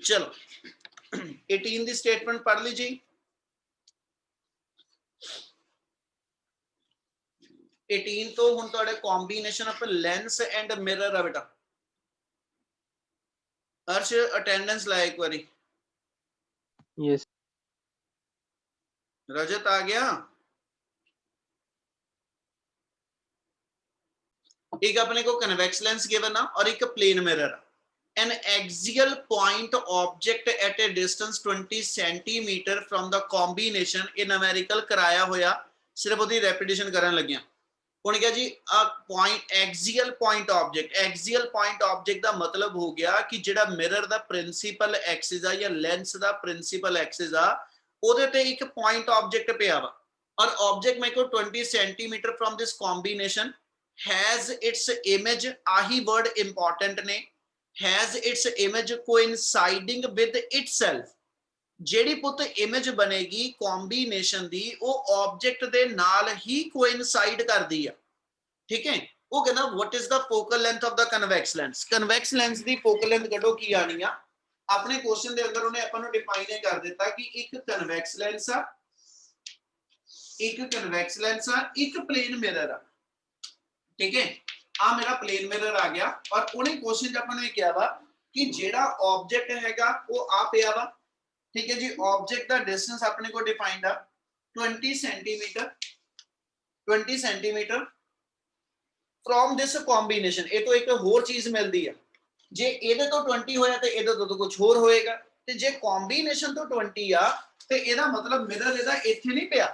चलो 18 ਦੀ ਸਟੇਟਮੈਂਟ ਪੜ੍ਹ ਲਈ ਜੀ। 18 ਤੋਂ ਹੁਣ ਤੁਹਾਡੇ combination of lens and mirror ਆ ਬੇਟਾ। ਅਰਸ਼ ਅਟੈਂਡੈਂਸ ਲਾਇਆ ਇੱਕ ਵਾਰੀ। yes, रजत आ गया? एक अपने को कन्वेक्स लेंस गिवन है और एक plane mirror. An axial point object at a distance 20 centimeter from the combination in numerical कराया होया, सिर्फ उदी repetition करन लगिया। ਹੁਣ क्या जी point axial point object, axial point object ਦਾ ਮਤਲਬ ਹੋ ਗਿਆ ਕਿ ਜਿਹੜਾ ਮਿਰਰ ਦਾ ਪ੍ਰਿੰਸੀਪਲ ਐਕਸਿਸ ਆ ਜਾਂ ਲੈਂਸ ਦਾ ਪ੍ਰਿੰਸੀਪਲ ਐਕਸਿਸ ਆ ਉਹਦੇ ਤੇ ਇੱਕ ਪੁਆਇੰਟ ਆਬਜੈਕਟ ਪਿਆ ਵਾ ਔਰ ਆਬਜੈਕਟ ਮੇਰੇ ਕੋਲ 20 centimetre firm this combination has it's image. ਆਹੀ ਵਰਡ ਇੰਪੋਰਟੈਂਟ ਨੇ, has its image coinciding with itself। ਜਿਹੜੀ ਪੁੱਤ ਇਮੇਜ ਬਣੇਗੀ ਕੰਬੀਨੇਸ਼ਨ ਦੀ ਉਹ ਆਬਜੈਕਟ ਦੇ ਨਾਲ ਹੀ ਕੋਇਨਸਾਈਡ ਕਰਦੀ ਆ। ਠੀਕ ਹੈ, ਉਹ ਕਹਿੰਦਾ what is the focal length of the convex lens। convex lens the focal length ਕੱਢੋ ਕੀ ਆਣੀ ਆ। ਆਪਣੇ ਕੁਐਸਚਨ ਦੇ ਅੰਦਰ ਉਹਨੇ ਆਪਾਂ ਨੂੰ ਡਿਫਾਈਨ ਕਰ ਦਿੱਤਾ ਕਿ ਇੱਕ ਕਨਵੈਕਸ ਲੈਂਸ ਆ, ਇੱਕ ਕਨਵੈਕਸ ਲੈਂਸ ਆ, ਇੱਕ ਪਲੇਨ ਮਿਰਰ ਆ। ਠੀਕ ਹੈ, ਆ ਮੇਰਾ ਪਲੇਨ ਮਿਰਰ ਆ ਗਿਆ ਔਰ ਉਹਨੇ ਕੁਐਸਚਨ ਆਪਾਂ ਨੂੰ ਇਹ ਕਿਹਾ ਵਾ ਕਿ ਜਿਹੜਾ ਆਬਜੈਕਟ ਹੈਗਾ ਉਹ ਆ ਪਿਆ ਵਾ। ਠੀਕ ਹੈ ਜੀ, ਆਬਜੈਕਟ ਦਾ ਡਿਸਟੈਂਸ ਆਪਣੇ ਕੋਲ ਡਿਫਾਈਨਡ ਆ 20 centimetre, 20 centimetre from this combination. ਇਹ ਤੋਂ ਇੱਕ ਹੋਰ ਚੀਜ਼ ਮਿਲਦੀ ਆ, ਜੇ ਇਹਦੇ ਤੋਂ 20 ਹੋਇਆ ਤੇ ਇਹਦੇ ਤੋਂ ਕੁਝ ਹੋਰ ਹੋਏਗਾ, ਤੇ ਜੇ ਕੰਬੀਨੇਸ਼ਨ ਤੋਂ 20 ਆ ਤੇ ਇਹਦਾ ਮਤਲਬ ਮਿਰਰ ਇਹਦਾ ਇੱਥੇ ਨਹੀਂ ਪਿਆ,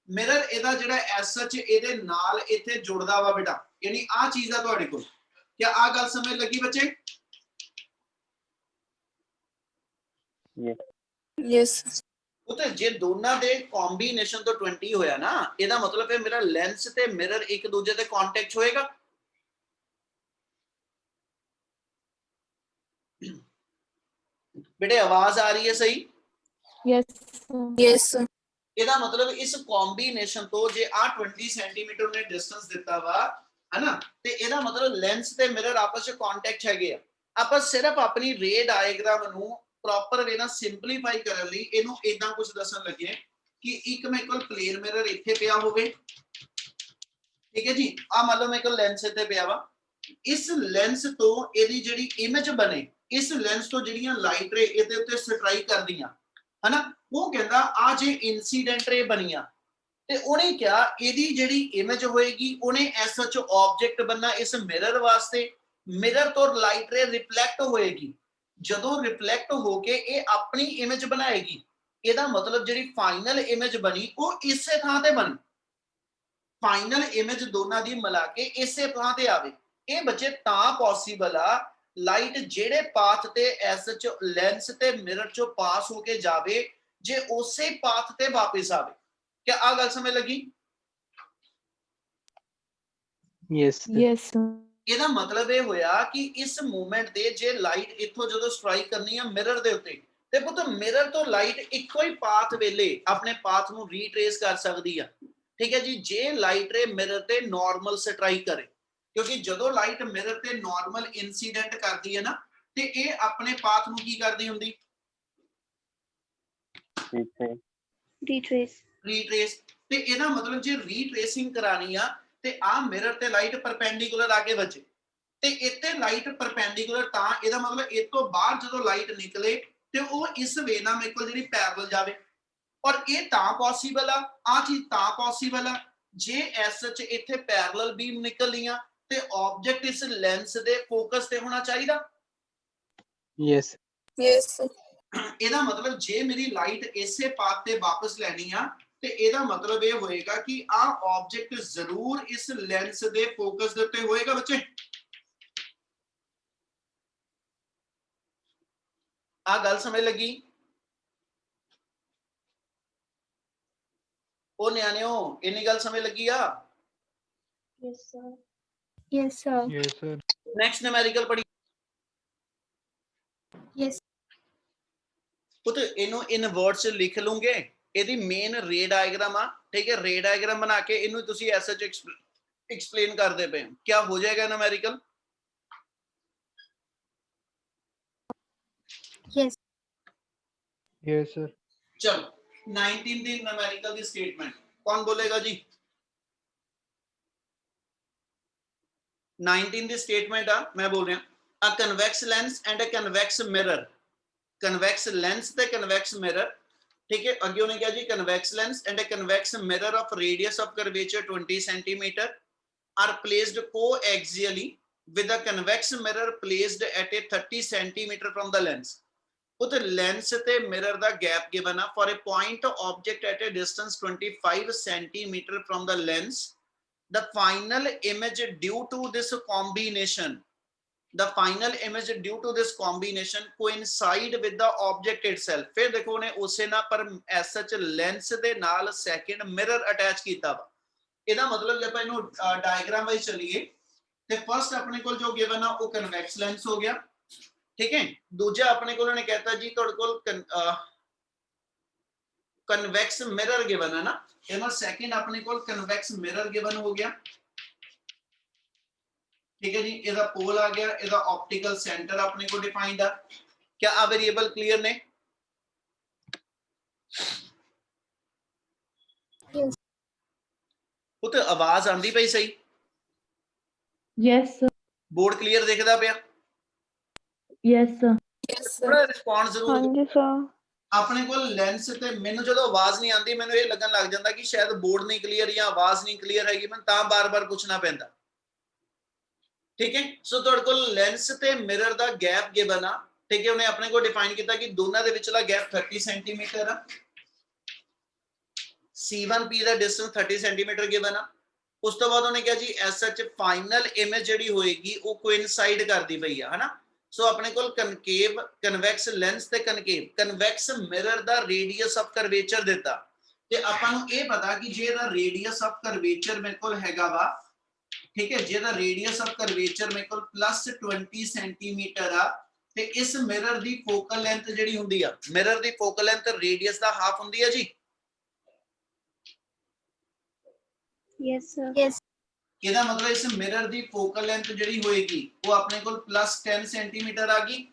ਮਿਰਰ ਇਹਦਾ ਜਿਹੜਾ ਐਸ ਸੱਚ ਇਹਦੇ ਨਾਲ ਇੱਥੇ ਜੁੜਦਾ ਵਾ ਬੇਟਾ। यानी आ चीज है ਤੁਹਾਡੇ ਕੋਲ। क्या आ गल समझ लगी बच्चे? yes, ਉਤੇ ਜੇ ਦੋਨਾਂ ਦੇ ਕੰਬੀਨੇਸ਼ਨ ਤੋਂ 20 ਹੋਇਆ ਨਾ ਇਹਦਾ ਮਤਲਬ ਹੈ ਮੇਰਾ ਲੈਂਸ ਤੇ ਮਿਰਰ ਇੱਕ ਦੂਜੇ ਤੇ ਕੰਟੈਕਟ ਹੋਏਗਾ। बेटे आवाज आ रही है सही? yes, ਇਹਦਾ ਮਤਲਬ ਇਸ ਕੰਬੀਨੇਸ਼ਨ ਤੋਂ ਜੇ ਆ 20 ਸੈਂਟੀਮੀਟਰ ਨੇ ਡਿਸਟੈਂਸ ਦਿੱਤਾ ਵਾ है ना, ਤੇ ਇਹਦਾ ਮਤਲਬ ਲੈਂਸ ਤੇ ਮਿਰਰ ਆਪਸ ਵਿੱਚ ਕੰਟੈਕਟ ਹੈਗੇ ਆ। ਆਪਾਂ ਸਿਰਫ ਆਪਣੀ ਰੇ ਡਾਇਗਰਾਮ ਨੂੰ ਪ੍ਰੋਪਰ ਵੇ ਨਾਲ ਸਿੰਪਲੀਫਾਈ ਕਰਨ ਲਈ ਇਹਨੂੰ ਇਦਾਂ ਕੁਝ ਦੱਸਣ ਲੱਗੇ ਕਿ ਇੱਕ ਮੇਰੇ ਕੋਲ ਪਲੇਨ ਮਿਰਰ ਇੱਥੇ ਪਿਆ ਹੋਵੇ। ਠੀਕ ਹੈ ਜੀ, ਆ ਮੰਨ ਲਓ ਮੇਰੇ ਕੋਲ ਲੈਂਸ ਇੱਥੇ ਪਿਆ ਵਾ, ਇਸ ਲੈਂਸ ਤੋਂ ਇਹਦੀ ਜਿਹੜੀ ਇਮੇਜ ਬਣੇ, ਇਸ ਲੈਂਸ ਤੋਂ ਜਿਹੜੀਆਂ ਲਾਈਟ ਰੇ ਇਹਦੇ ਉੱਤੇ ਸਟ੍ਰਾਈਕ ਕਰਦੀਆਂ ਹਨਾ, ਉਹ ਕਹਿੰਦਾ ਆ ਜੇ ਇਨਸੀਡੈਂਟ ਰੇ ਬਣੀਆਂ ਤੇ ਉਹਨੇ ਕਿਹਾ ਇਹਦੀ ਜਿਹੜੀ ਇਮੇਜ ਹੋਏਗੀ ਉਹਨੇ ਐਸ ਸੱਚ ਆਬਜੈਕਟ ਬਣਨਾ ਇਸ ਮਿਰਰ ਵਾਸਤੇ। ਮਿਰਰ ਤੋਂ ਲਾਈਟ ਰੇ ਰਿਫਲੈਕਟ ਹੋਏਗੀ, ਜਦੋਂ ਰਿਫਲੈਕਟ ਹੋ ਕੇ ਇਹ ਆਪਣੀ ਇਮੇਜ ਬਣਾਏਗੀ। ਇਹਦਾ ਮਤਲਬ ਜਿਹੜੀ ਫਾਈਨਲ ਇਮੇਜ ਬਣੀ ਉਹ ਇਸੇ ਥਾਂ ਤੇ ਬਣੀ, ਫਾਈਨਲ ਇਮੇਜ ਦੋਨਾਂ ਦੀ ਮਿਲਾ ਕੇ ਇਸੇ ਥਾਂ ਤੇ ਆਵੇ। ਇਹ ਬੱਚੇ ਤਾਂ ਪੋਸੀਬਲ ਆ ਲਾਈਟ ਜਿਹੜੇ ਪਾਥ ਤੇ ਐਸ ਸੱਚ ਲੈਂਸ ਤੇ ਮਿਰਰ ਚੋਂ ਪਾਸ ਹੋ ਕੇ ਜਾਵੇ ਜੇ ਉਸੇ ਪਾਥ ਤੇ ਵਾਪਸ ਆਵੇ। क्या आ गल समझ लगी? yes, ਇਹਦਾ ਮਤਲਬ ਇਹ ਹੋਇਆ ਕਿ ਇਸ ਮੂਵਮੈਂਟ ਦੇ ਜੇ ਲਾਈਟ ਇੱਥੋਂ ਜਦੋਂ ਸਟ੍ਰਾਈਕ ਕਰਨੀ ਆ ਮਿਰਰ ਦੇ ਉੱਤੇ ਤੇ ਪੁੱਤ ਮਿਰਰ ਤੋਂ ਲਾਈਟ ਇੱਕੋ ਹੀ ਪਾਥ ਵੇਲੇ ਆਪਣੇ ਪਾਥ ਨੂੰ ਰੀਟ੍ਰੇਸ ਕਰ ਸਕਦੀ ਆ। ਠੀਕ ਹੈ ਜੀ, ਜੇ ਲਾਈਟ ਰੇ ਮਿਰਰ ਤੇ ਨਾਰਮਲ ਸਟ੍ਰਾਈਕ ਕਰੇ, ਕਿਉਂਕਿ ਜਦੋਂ ਲਾਈਟ ਮਿਰਰ ਤੇ ਨਾਰਮਲ ਇਨਸੀਡੈਂਟ ਕਰਦੀ ਹੈ ਨਾ ਤੇ ਇਹ ਆਪਣੇ ਪਾਥ ਨੂੰ ਕੀ ਕਰਦੀ ਹੁੰਦੀ? retrace, ਰੀਟ੍ਰੇਸ। ਤੇ ਇਹਦਾ ਮਤਲਬ ਜੇ ਰੀਟ੍ਰੇਸਿੰਗ ਕਰਾਣੀ ਆ ਤੇ ਆ ਮਿਰਰ ਤੇ ਲਾਈਟ ਪਰਪੈਂਡੀਕੂਲਰ ਆ ਕੇ ਵੱਜੇ ਤੇ ਇੱਥੇ ਲਾਈਟ ਪਰਪੈਂਡੀਕੂਲਰ ਤਾਂ ਇਹਦਾ ਮਤਲਬ ਇਹ ਤੋਂ ਬਾਹਰ ਜਦੋਂ ਲਾਈਟ ਨਿਕਲੇ ਤੇ ਉਹ ਇਸ ਵੇ ਨਾਲ ਮੇਰੇ ਕੋਲ ਜਿਹੜੀ ਪੈਰਲਲ ਜਾਵੇ ਔਰ ਇਹ ਤਾਂ ਪੋਸੀਬਲ ਆ ਚੀਜ਼ ਤਾਂ ਪੋਸੀਬਲ ਆ ਜੇ ਐਸ ਚ ਇੱਥੇ ਪੈਰਲਲ ਬੀਮ ਨਿਕਲੀਆਂ ਤੇ ਆਬਜੈਕਟ ਇਸ ਲੈਂਸ ਦੇ ਫੋਕਸ ਤੇ ਹੋਣਾ ਚਾਹੀਦਾ Yes. Yes, sir. ਇਹਦਾ ਮਤਲਬ ਜੇ ਮੇਰੀ ਲਾਈਟ ਇਸੇ ਪਾਥ ਤੇ ਵਾਪਸ ਲੈਣੀ ਆ ਤੇ ਇਹਦਾ ਮਤਲਬ ਇਹ ਹੋਏਗਾ ਕਿ ਆ ਆਬਜੈਕਟ ਜ਼ਰੂਰ ਇਸ ਲੈਂਸ ਦੇ ਫੋਕਸ ਦੇ ਉੱਤੇ ਹੋਏਗਾ ਬੱਚੇ ਆ ਗੱਲ ਸਮਝ ਲੱਗੀ ਉਹ ਨਿਆਣਿਓ ਇੰਨੀ ਗੱਲ ਸਮਝ ਲੱਗੀ ਆ Yes, sir. Yes, sir. Yes, sir. Next numerical ਪੜੀ Yes. ਪੁੱਤ ਇਹਨੂੰ ਇਨ ਵਰਡਸ ਲਿਖ ਲੂੰਗੇ ਇਹਦੀ ਮੇਨ ਰੇ ਡਾਇਗਰਾਮ ਆ ਠੀਕ ਹੈ ਰੇ ਡਾਇਗਰਾਮ ਬਣਾ ਕੇ ਇਹਨੂੰ ਤੁਸੀਂ ਐਸਐਚ ਐਕਸਪਲੇਨ ਕਰਦੇ ਪਏ ਹੋ ਕੀ ਹੋ ਜਾਏਗਾ ਨਿਊਮੈਰੀਕਲ Yes. Yes, sir. चलो 19 ਦੀ न्यूमेरिकल ਦੀ स्टेटमेंट कौन बोलेगा जी 19 ਦੀ स्टेटमेंट आ मैं बोल रहा a convex lens and a convex mirror convex lens ਤੇ convex mirror ठीक है अगे उन्हें क्या जी convex lens and a convex mirror of radius of curvature 20 cm are placed coaxially with a convex mirror placed at a 30 cm from the lens उत लेंस ते मिरर दा गैप गिवन है for a point object at a distance 25 centimeter from the lens the final image due to this combination coincide with the object itself फिर देखो ने उसे ना पर as such लेंस दे नाल सेकंड मिरर अटैच कीता वा ਇਹਦਾ ਮਤਲਬ ਜੇ ਆਪਾਂ ਇਹਨੂੰ ਡਾਇਗਰਾਮ ਵਾਈਜ਼ ਚਲੀਏ ਤੇ ਫਰਸਟ ਆਪਣੇ ਕੋਲ ਜੋ ਗਿਵਨ ਆ ਉਹ ਕਨਵੈਕਸ ਲੈਂਸ ਹੋ ਗਿਆ ठीक है दूजा अपने को उन्होंने कहता जी तोड़ को कन्वेक्स मिरर गिवन है ना ਇਹਦਾ सेकंड अपने को कन्वेक्स मिरर गिवन हो गया ठीक है जी ਇਹਦਾ पोल आ गया ਇਹਦਾ ऑप्टिकल सेंटर अपने को डिफाइंड है क्या आ वेरिएबल क्लियर ने Yes. पुत आवाज आंदी पई सही Yes, sir. बोर्ड क्लियर दिखदा पिया Yes, sir. Yes, sir. थोड़ा रिस्पांस जरूर ਹਾਂਜੀ ਸਰ ਆਪਣੇ ਕੋਲ ਲੈਂਸ ਤੇ ਮੈਨੂੰ ਜਦੋਂ ਆਵਾਜ਼ ਨਹੀਂ ਆਉਂਦੀ ਮੈਨੂੰ ਇਹ ਲੱਗਣ ਲੱਗ ਜਾਂਦਾ ਕਿ ਸ਼ਾਇਦ ਬੋਰਡ ਨਹੀਂ ਕਲੀਅਰ ਜਾਂ ਆਵਾਜ਼ ਨਹੀਂ ਕਲੀਅਰ ਹੈਗੀ ਮੈਂ ਤਾਂ ਬਾਰ-ਬਾਰ ਪੁੱਛਣਾ ਪੈਂਦਾ ਠੀਕ ਹੈ ਸੋ ਤੁਹਾਡੇ ਕੋਲ ਲੈਂਸ ਤੇ ਮਿਰਰ ਦਾ ਗੈਪ ਗਿਵਨ ਆ ਠੀਕ ਹੈ ਉਹਨੇ ਆਪਣੇ ਕੋਲ ਡਿਫਾਈਨ ਕੀਤਾ ਕਿ ਦੋਨਾਂ ਦੇ ਵਿਚਲਾ ਗੈਪ 30 ਸੈਂਟੀਮੀਟਰ ਆ C1P ਦਾ ਡਿਸਟੈਂਸ 30 ਸੈਂਟੀਮੀਟਰ ਗਿਵਨ ਆ ਉਸ ਤੋਂ ਬਾਅਦ ਉਹਨੇ ਕਿਹਾ ਜੀ ਐਸ ਸੱਚ ਫਾਈਨਲ ਇਮੇਜ ਜਿਹੜੀ ਹੋਏਗੀ ਉਹ ਕੋਇਨਸਾਈਡ ਕਰਦੀ ਪਈ ਆ ਹਨਾ ਸੋ ਆਪਣੇ ਕੋਲ ਕਨਕੇਵ ਕਨਵੈਕਸ ਲੈਂਸ ਤੇ ਕਨਕੇਵ ਕਨਵੈਕਸ ਮਿਰਰ ਦਾ ਰੇਡੀਅਸ ਆਫ ਕਰਵੇਚਰ ਦਿੱਤਾ ਤੇ ਆਪਾਂ ਨੂੰ ਇਹ ਪਤਾ ਕਿ ਜੇ ਇਹਦਾ ਰੇਡੀਅਸ ਆਫ ਕਰਵੇਚਰ ਮੇਰੇ ਕੋਲ ਹੈਗਾ ਵਾ ਠੀਕ ਹੈ ਜਿਹਦਾ ਰੇਡੀਅਸ ਆਫ ਕਰਵੇਚਰ ਮੇਰੇ ਕੋਲ +20 ਸੈਂਟੀਮੀਟਰ ਆ ਤੇ ਇਸ ਮਿਰਰ ਦੀ ਫੋਕਲ ਲੈਂਥ ਜਿਹੜੀ ਹੁੰਦੀ ਆ ਮਿਰਰ ਦੀ ਫੋਕਲ ਲੈਂਥ ਰੇਡੀਅਸ ਦਾ ਹਾਫ ਹੁੰਦੀ ਆ ਜੀ yes sir Yes. ਇਹਦਾ ਮਤਲਬ ਇਸ ਮਿਰਰ ਦੀ ਫੋਕਲ ਲੈਂਥ ਜਿਹੜੀ ਹੋਏਗੀ ਉਹ ਆਪਣੇ ਕੋਲ +10 ਸੈਂਟੀਮੀਟਰ ਆ ਗਈ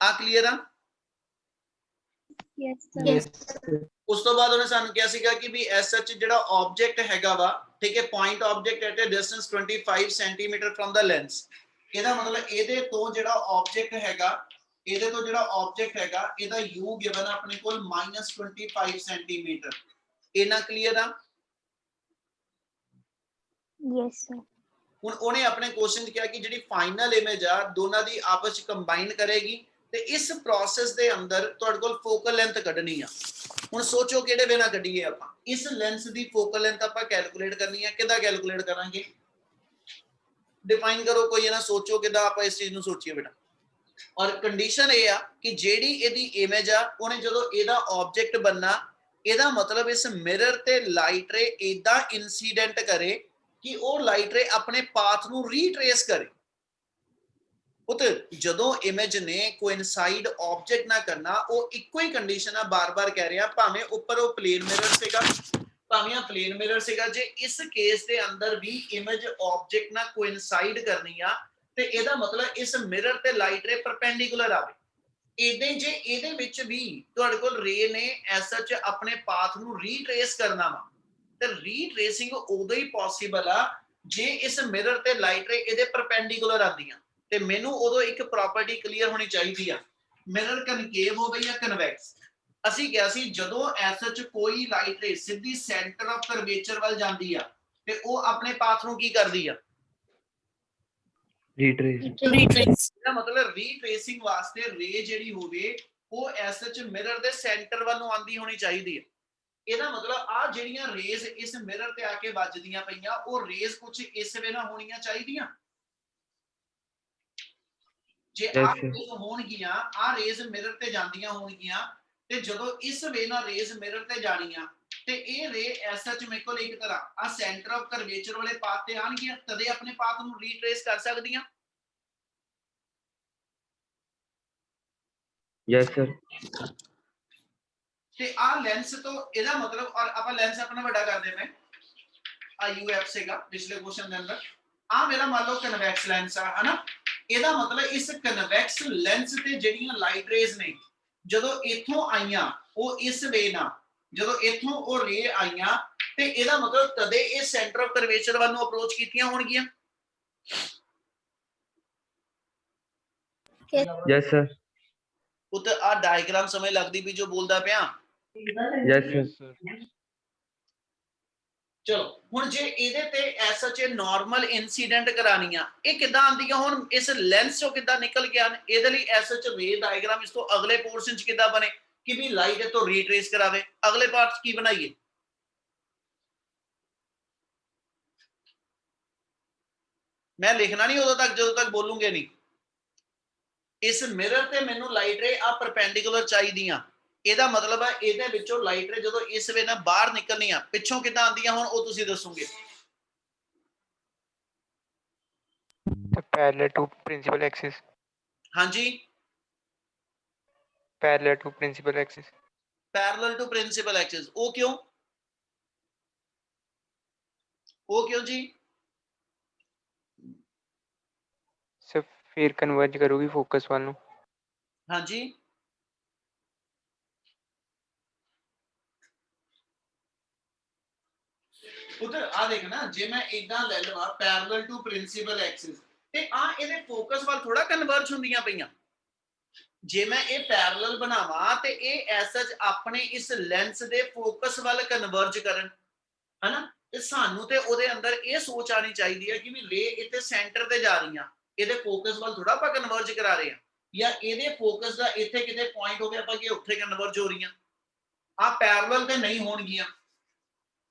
ਆ ਕਲੀਅਰ ਆ yes sir Yes. ਉਸ ਤੋਂ ਬਾਅਦ ਉਹਨੇ ਸਾਨੂੰ ਕਿਹਾ ਸੀਗਾ ਕਿ ਵੀ ਐਸ ਸੱਚ ਜਿਹੜਾ ਆਬਜੈਕਟ ਹੈਗਾ ਵਾ ਠੀਕ ਹੈ point object at a distance 25 centimetre from the lens ਇਹਦਾ ਮਤਲਬ ਇਹਦੇ ਤੋਂ ਜਿਹੜਾ ਆਬਜੈਕਟ ਹੈਗਾ ਇਹਦਾ u ਗਿਵਨ ਆਪਣੇ ਕੋਲ -25 ਸੈਂਟੀਮੀਟਰ ਇਹਨਾਂ ਕਲੀਅਰ ਆ yes sir ਹੁਣ ਉਹਨੇ ਆਪਣੇ ਕੁਐਸਚਨ 'ਚ ਕਿਹਾ ਕਿ ਜਿਹੜੀ ਫਾਈਨਲ ਇਮੇਜ ਆ ਦੋਨਾਂ ਦੀ ਆਪਸ 'ਚ ਕੰਬਾਈਨ ਕਰੇਗੀ ਤੇ ਇਸ ਪ੍ਰੋਸੈਸ ਦੇ ਅੰਦਰ ਤੁਹਾਡੇ ਕੋਲ ਫੋਕਲ ਲੈਂਥ ਕੱਢਣੀ ਆ ਹੁਣ ਸੋਚੋ ਕਿਹੜੇ ਵੇ ਨਾਲ ਕੱਢੀਏ ਆਪਾਂ ਇਸ ਲੈਂਸ ਦੀ ਫੋਕਲ ਲੈਂਥ ਆਪਾਂ ਕੈਲਕੂਲੇਟ ਕਰਨੀ ਆ ਕਿੱਦਾਂ ਕੈਲਕੂਲੇਟ ਕਰਾਂਗੇ डिफाइन करो कोई ना सोचो कि आप इस चीज ਨੂੰ ਸੋਚੀਏ बेटा और कंडीशन ਇਹ ਆ ਕਿ ਜਿਹੜੀ ਇਹਦੀ ਇਮੇਜ ਆ ਉਹਨੇ ਜਦੋਂ ਇਹਦਾ ਆਬਜੈਕਟ ਬੰਨਾ ਇਹਦਾ ਮਤਲਬ ਇਸ ਮਿਰਰ ਤੇ ਲਾਈਟ ਰੇ ਇਦਾਂ ਇਨਸੀਡੈਂਟ ਕਰੇ ਕਿ ਉਹ ਲਾਈਟ ਰੇ ਆਪਣੇ ਪਾਥ ਨੂੰ ਰੀਟ੍ਰੇਸ ਕਰੇ ਉਤ ਜਦੋਂ ਇਮੇਜ ਨੇ ਕੋਇਨਸਾਈਡ ਆਬਜੈਕਟ ਨਾ ਕਰਨਾ ਉਹ ਇੱਕੋ ਹੀ ਕੰਡੀਸ਼ਨ ਆ ਬਾਰ-ਬਾਰ ਕਹਿ ਰਿਹਾ ਭਾਵੇਂ ਉੱਪਰ ਉਹ ਪਲੇਨ ਮਿਰਰ ਸੀਗਾ ਭਾਵੇਂ ਪਲੇਨ ਮਿਰਰ ਸੀਗਾ ਜੇ ਇਸ ਕੇਸ ਦੇ ਅੰਦਰ ਵੀ ਇਮੇਜ ਆਬਜੈਕਟ ਨਾਲ ਕੋਇਨਸਾਈਡ ਕਰਨੀ ਆ ਤੇ ਇਹਦਾ ਮਤਲਬ ਇਸ ਮਿਰਰ ਤੇ ਲਾਈਟ ਰੇ ਪਰਪੈਂਡੀਕੂਲਰ ਆਵੇ ਇਦਾਂ ਜੇ ਇਹਦੇ ਵਿੱਚ ਵੀ ਤੁਹਾਡੇ ਕੋਲ ਰੇ ਨੇ ਐਸ ਸੱਚ ਆਪਣੇ ਪਾਥ ਨੂੰ ਰੀਟ੍ਰੇਸ ਕਰਨਾ ਵਾ ਤੇ ਰੀਟ੍ਰੇਸਿੰਗ ਉਦੋਂ ਹੀ ਪੋਸੀਬਲ ਆ ਜੇ ਇਸ ਮਿਰਰ ਤੇ ਲਾਈਟ ਰੇ ਇਹਦੇ ਪਰਪੈਂਡੀਕੂਲਰ ਆਉਂਦੀਆਂ ਤੇ ਮੈਨੂੰ ਉਦੋਂ ਇੱਕ ਪ੍ਰੋਪਰਟੀ ਕਲੀਅਰ ਹੋਣੀ ਚਾਹੀਦੀ ਆ ਮਿਰਰ ਕਨਕੇਵ ਹੋਵੇ ਜਾਂ ਕਨਵੈਕਸ। ਅਸੀਂ ਕਿਹਾ ਸੀ ਜਦੋਂ ਐਸਐਚ ਕੋਈ ਲਾਈਟ ਰੇ ਸਿੱਧੀ ਸੈਂਟਰ ਆਫ ਕਰਵੇਚਰ ਵੱਲ ਜਾਂਦੀ ਆ ਤੇ ਉਹ ਆਪਣੇ ਪਾਥ ਨੂੰ ਕੀ ਕਰਦੀ ਆ ਰੀਟਰੇਸ Retrace. ਇਹਦਾ ਮਤਲਬ ਰੀਟ੍ਰੇਸਿੰਗ ਵਾਸਤੇ ਰੇ ਜਿਹੜੀ ਹੋਵੇ ਉਹ ਐਸਐਚ ਮਿਰਰ ਦੇ ਸੈਂਟਰ ਵੱਲ ਨੂੰ ਆਂਦੀ ਹੋਣੀ ਚਾਹੀਦੀ ਹੈ। ਇਹਦਾ ਮਤਲਬ ਆ ਜਿਹੜੀਆਂ ਰੇਜ਼ ਇਸ ਮਿਰਰ ਤੇ ਆ ਕੇ ਵੱਜਦੀਆਂ ਪਈਆਂ ਉਹ ਰੇਜ਼ ਕੁਝ ਇਸ ਵੇ ਨਾਲ ਹੋਣੀਆਂ ਚਾਹੀਦੀਆਂ। ਜੇ ਆ ਰੇਜ਼ ਹੋਣਗੀਆਂ ਆ ਰੇਜ਼ ਮਿਰਰ ਤੇ ਜਾਂਦੀਆਂ ਹੋਣਗੀਆਂ ਤੇ ਜਦੋਂ ਇਸ ਵੇ ਨਾਲ ਰੇਜ਼ ਮਿਰਰ ਤੇ ਜਾਣੀਆਂ ਤੇ ਇਹ ਰੇ ਐਸਐਚ ਮੇਰੇ ਕੋਲ ਇੱਕ ਤਰ੍ਹਾਂ ਆ ਸੈਂਟਰ ਆਫ ਕਰਵੇਚਰ ਵਾਲੇ ਪਾਥ ਤੇ ਆਣਗੀਆਂ ਤਦੇ ਆਪਣੇ ਪਾਥ ਨੂੰ ਰੀਟ੍ਰੇਸ ਕਰ ਸਕਦੀਆਂ। ਯੈਸ ਸਰ ਤੇ ਆ ਲੈਂਸ ਤੋਂ ਇਹਦਾ ਮਤਲਬ ਔਰ ਆਪਾਂ ਲੈਂਸ ਆਪਣਾ ਵੱਡਾ ਕਰਦੇ ਮੈਂ ਆ ਯੂਐਫ ਸੀਗਾ ਪਿਛਲੇ ਕੁਐਸਚਨ ਦੇ ਅੰਦਰ ਆ ਮੇਰਾ ਮੰਨ ਲਓ ਕਨਵੈਕਸ ਲੈਂਸ ਆ ਹਨਾ। ਇਹਦਾ ਮਤਲਬ ਇਸ ਕਨਵੈਕਸ ਲੈਂਸ ਤੇ ਜਿਹੜੀਆਂ ਲਾਈਟ ਰੇਜ਼ ਨੇ ਜਦੋਂ ਇੱਥੋਂ ਆਈਆਂ ਉਹ ਇਸ ਵੇ ਨਾਲ ਜਦੋਂ ਇੱਥੋਂ ਉਹ ਰੇ ਆਈਆਂ ਤੇ ਇਹਦਾ ਮਤਲਬ ਤਦੇ ਇਹ ਸੈਂਟਰ ਆਫ ਕਰਵੇਚਰ ਵੱਲ ਨੂੰ ਅਪਰੋਚ ਕੀਤੀਆਂ ਹੋਣਗੀਆਂ। ਯੈਸ ਸਰ ਉੱਤੇ ਆ ਡਾਇਗਰਾਮ ਸਮਝ ਲੱਗਦੀ ਵੀ ਜੋ ਬੋਲਦਾ ਪਿਆ। ਯੈਸ ਸਰ ਚਲੋ ਹੁਣ ਜੇ ਇਹਦੇ ਤੇ ਐਸਾ ਚ ਨਾਰਮਲ ਇਨਸੀਡੈਂਟ ਕਰਾਣੀਆਂ ਇਹ ਕਿੱਦਾਂ ਆਉਂਦੀਆਂ ਹੁਣ ਇਸ ਲੈਂਸ ਚੋਂ ਕਿੱਦਾਂ ਨਿਕਲ ਕੇ ਆਣ ਇਹਦੇ ਲਈ ਐਸਾ ਚ ਵੇ ਡਾਇਗਰਾਮ ਇਸ ਤੋਂ ਅਗਲੇ ਪੋਰਸ਼ਨ ਚ ਕਿੱਦਾਂ ਬਣੇ ਕਿ ਵੀ ਲਾਈਟ ਇਹ ਤੋਂ ਰੀਟ੍ਰੇਸ ਕਰਾਵੇ। ਅਗਲੇ ਪਾਰਟ ਚ ਕੀ ਬਣਾਈਏ ਮੈਂ ਲਿਖਣਾ ਨਹੀਂ ਉਦੋਂ ਤੱਕ ਜਦੋਂ ਤੱਕ ਬੋਲੂਗੇ ਨਹੀਂ। ਇਸ ਮਿਰਰ ਤੇ ਮੈਨੂੰ ਲਾਈਟ ਰੇ ਆ ਪਰਪੈਂਡੀਕੂਲਰ ਚਾਹੀਦੀਆਂ ਇਹਦਾ ਮਤਲਬ ਹੈ ਇਹਦੇ ਵਿੱਚੋਂ ਲਾਈਟ ਰੇ ਜਦੋਂ ਇਸ ਵੇ ਨਾਲ ਬਾਹਰ ਨਿਕਲਣੀਆਂ ਪਿੱਛੋਂ ਕਿੱਦਾਂ ਆਉਂਦੀਆਂ ਹੁਣ ਉਹ ਤੁਸੀਂ ਦੱਸੋਗੇ। Parallel to principal axis. ਹਾਂਜੀ Parallel to principal axis. Parallel to principal axis ਉਹ ਕਿਉਂ ਜੀ So फिर converge करोगी focus वाल ਨੂੰ। ਹਾਂਜੀ ਉਧਰ ਆ ਦੇਖ ਨਾ ਜੇ ਮੈਂ ਇਦਾਂ ਲੈ ਲਵਾਂ ਪੈਰਲਲ ਟੂ ਪ੍ਰਿੰਸੀਪਲ ਐਕਸਿਸ ਤੇ ਆ ਇਹਦੇ ਫੋਕਸ ਵੱਲ ਥੋੜਾ ਕਨਵਰਜ ਹੁੰਦੀਆਂ ਪਈਆਂ। ਜੇ ਮੈਂ ਇਹ ਪੈਰਲਲ ਬਣਾਵਾਂ ਤੇ ਇਹ ਐਸਐਚ ਆਪਣੇ ਇਸ ਲੈਂਸ ਦੇ ਫੋਕਸ ਵੱਲ ਕਨਵਰਜ ਕਰਨ ਹਨਾ ਤੇ ਸਾਨੂੰ ਤੇ ਉਹਦੇ ਅੰਦਰ ਇਹ ਸੋਚ ਆਣੀ ਚਾਹੀਦੀ ਹੈ ਕਿ ਵੀ ਰੇ ਇੱਥੇ ਸੈਂਟਰ ਤੇ ਜਾ ਰਹੀਆਂ ਇਹਦੇ ਫੋਕਸ ਵੱਲ ਥੋੜਾ ਆਪਾਂ ਕਨਵਰਜ ਕਰਾ ਰਹੇ ਹਾਂ ਜਾਂ ਇਹਦੇ ਫੋਕਸ ਦਾ ਇੱਥੇ ਕਿਤੇ ਪੁਆਇੰਟ ਹੋਵੇ ਆਪਾਂ ਕਿ ਉੱਥੇ ਕਨਵਰਜ ਹੋ ਰਹੀਆਂ। ਆ ਪੈਰਲਲ ਤੇ ਨਹੀਂ ਹੋਣਗੀਆਂ।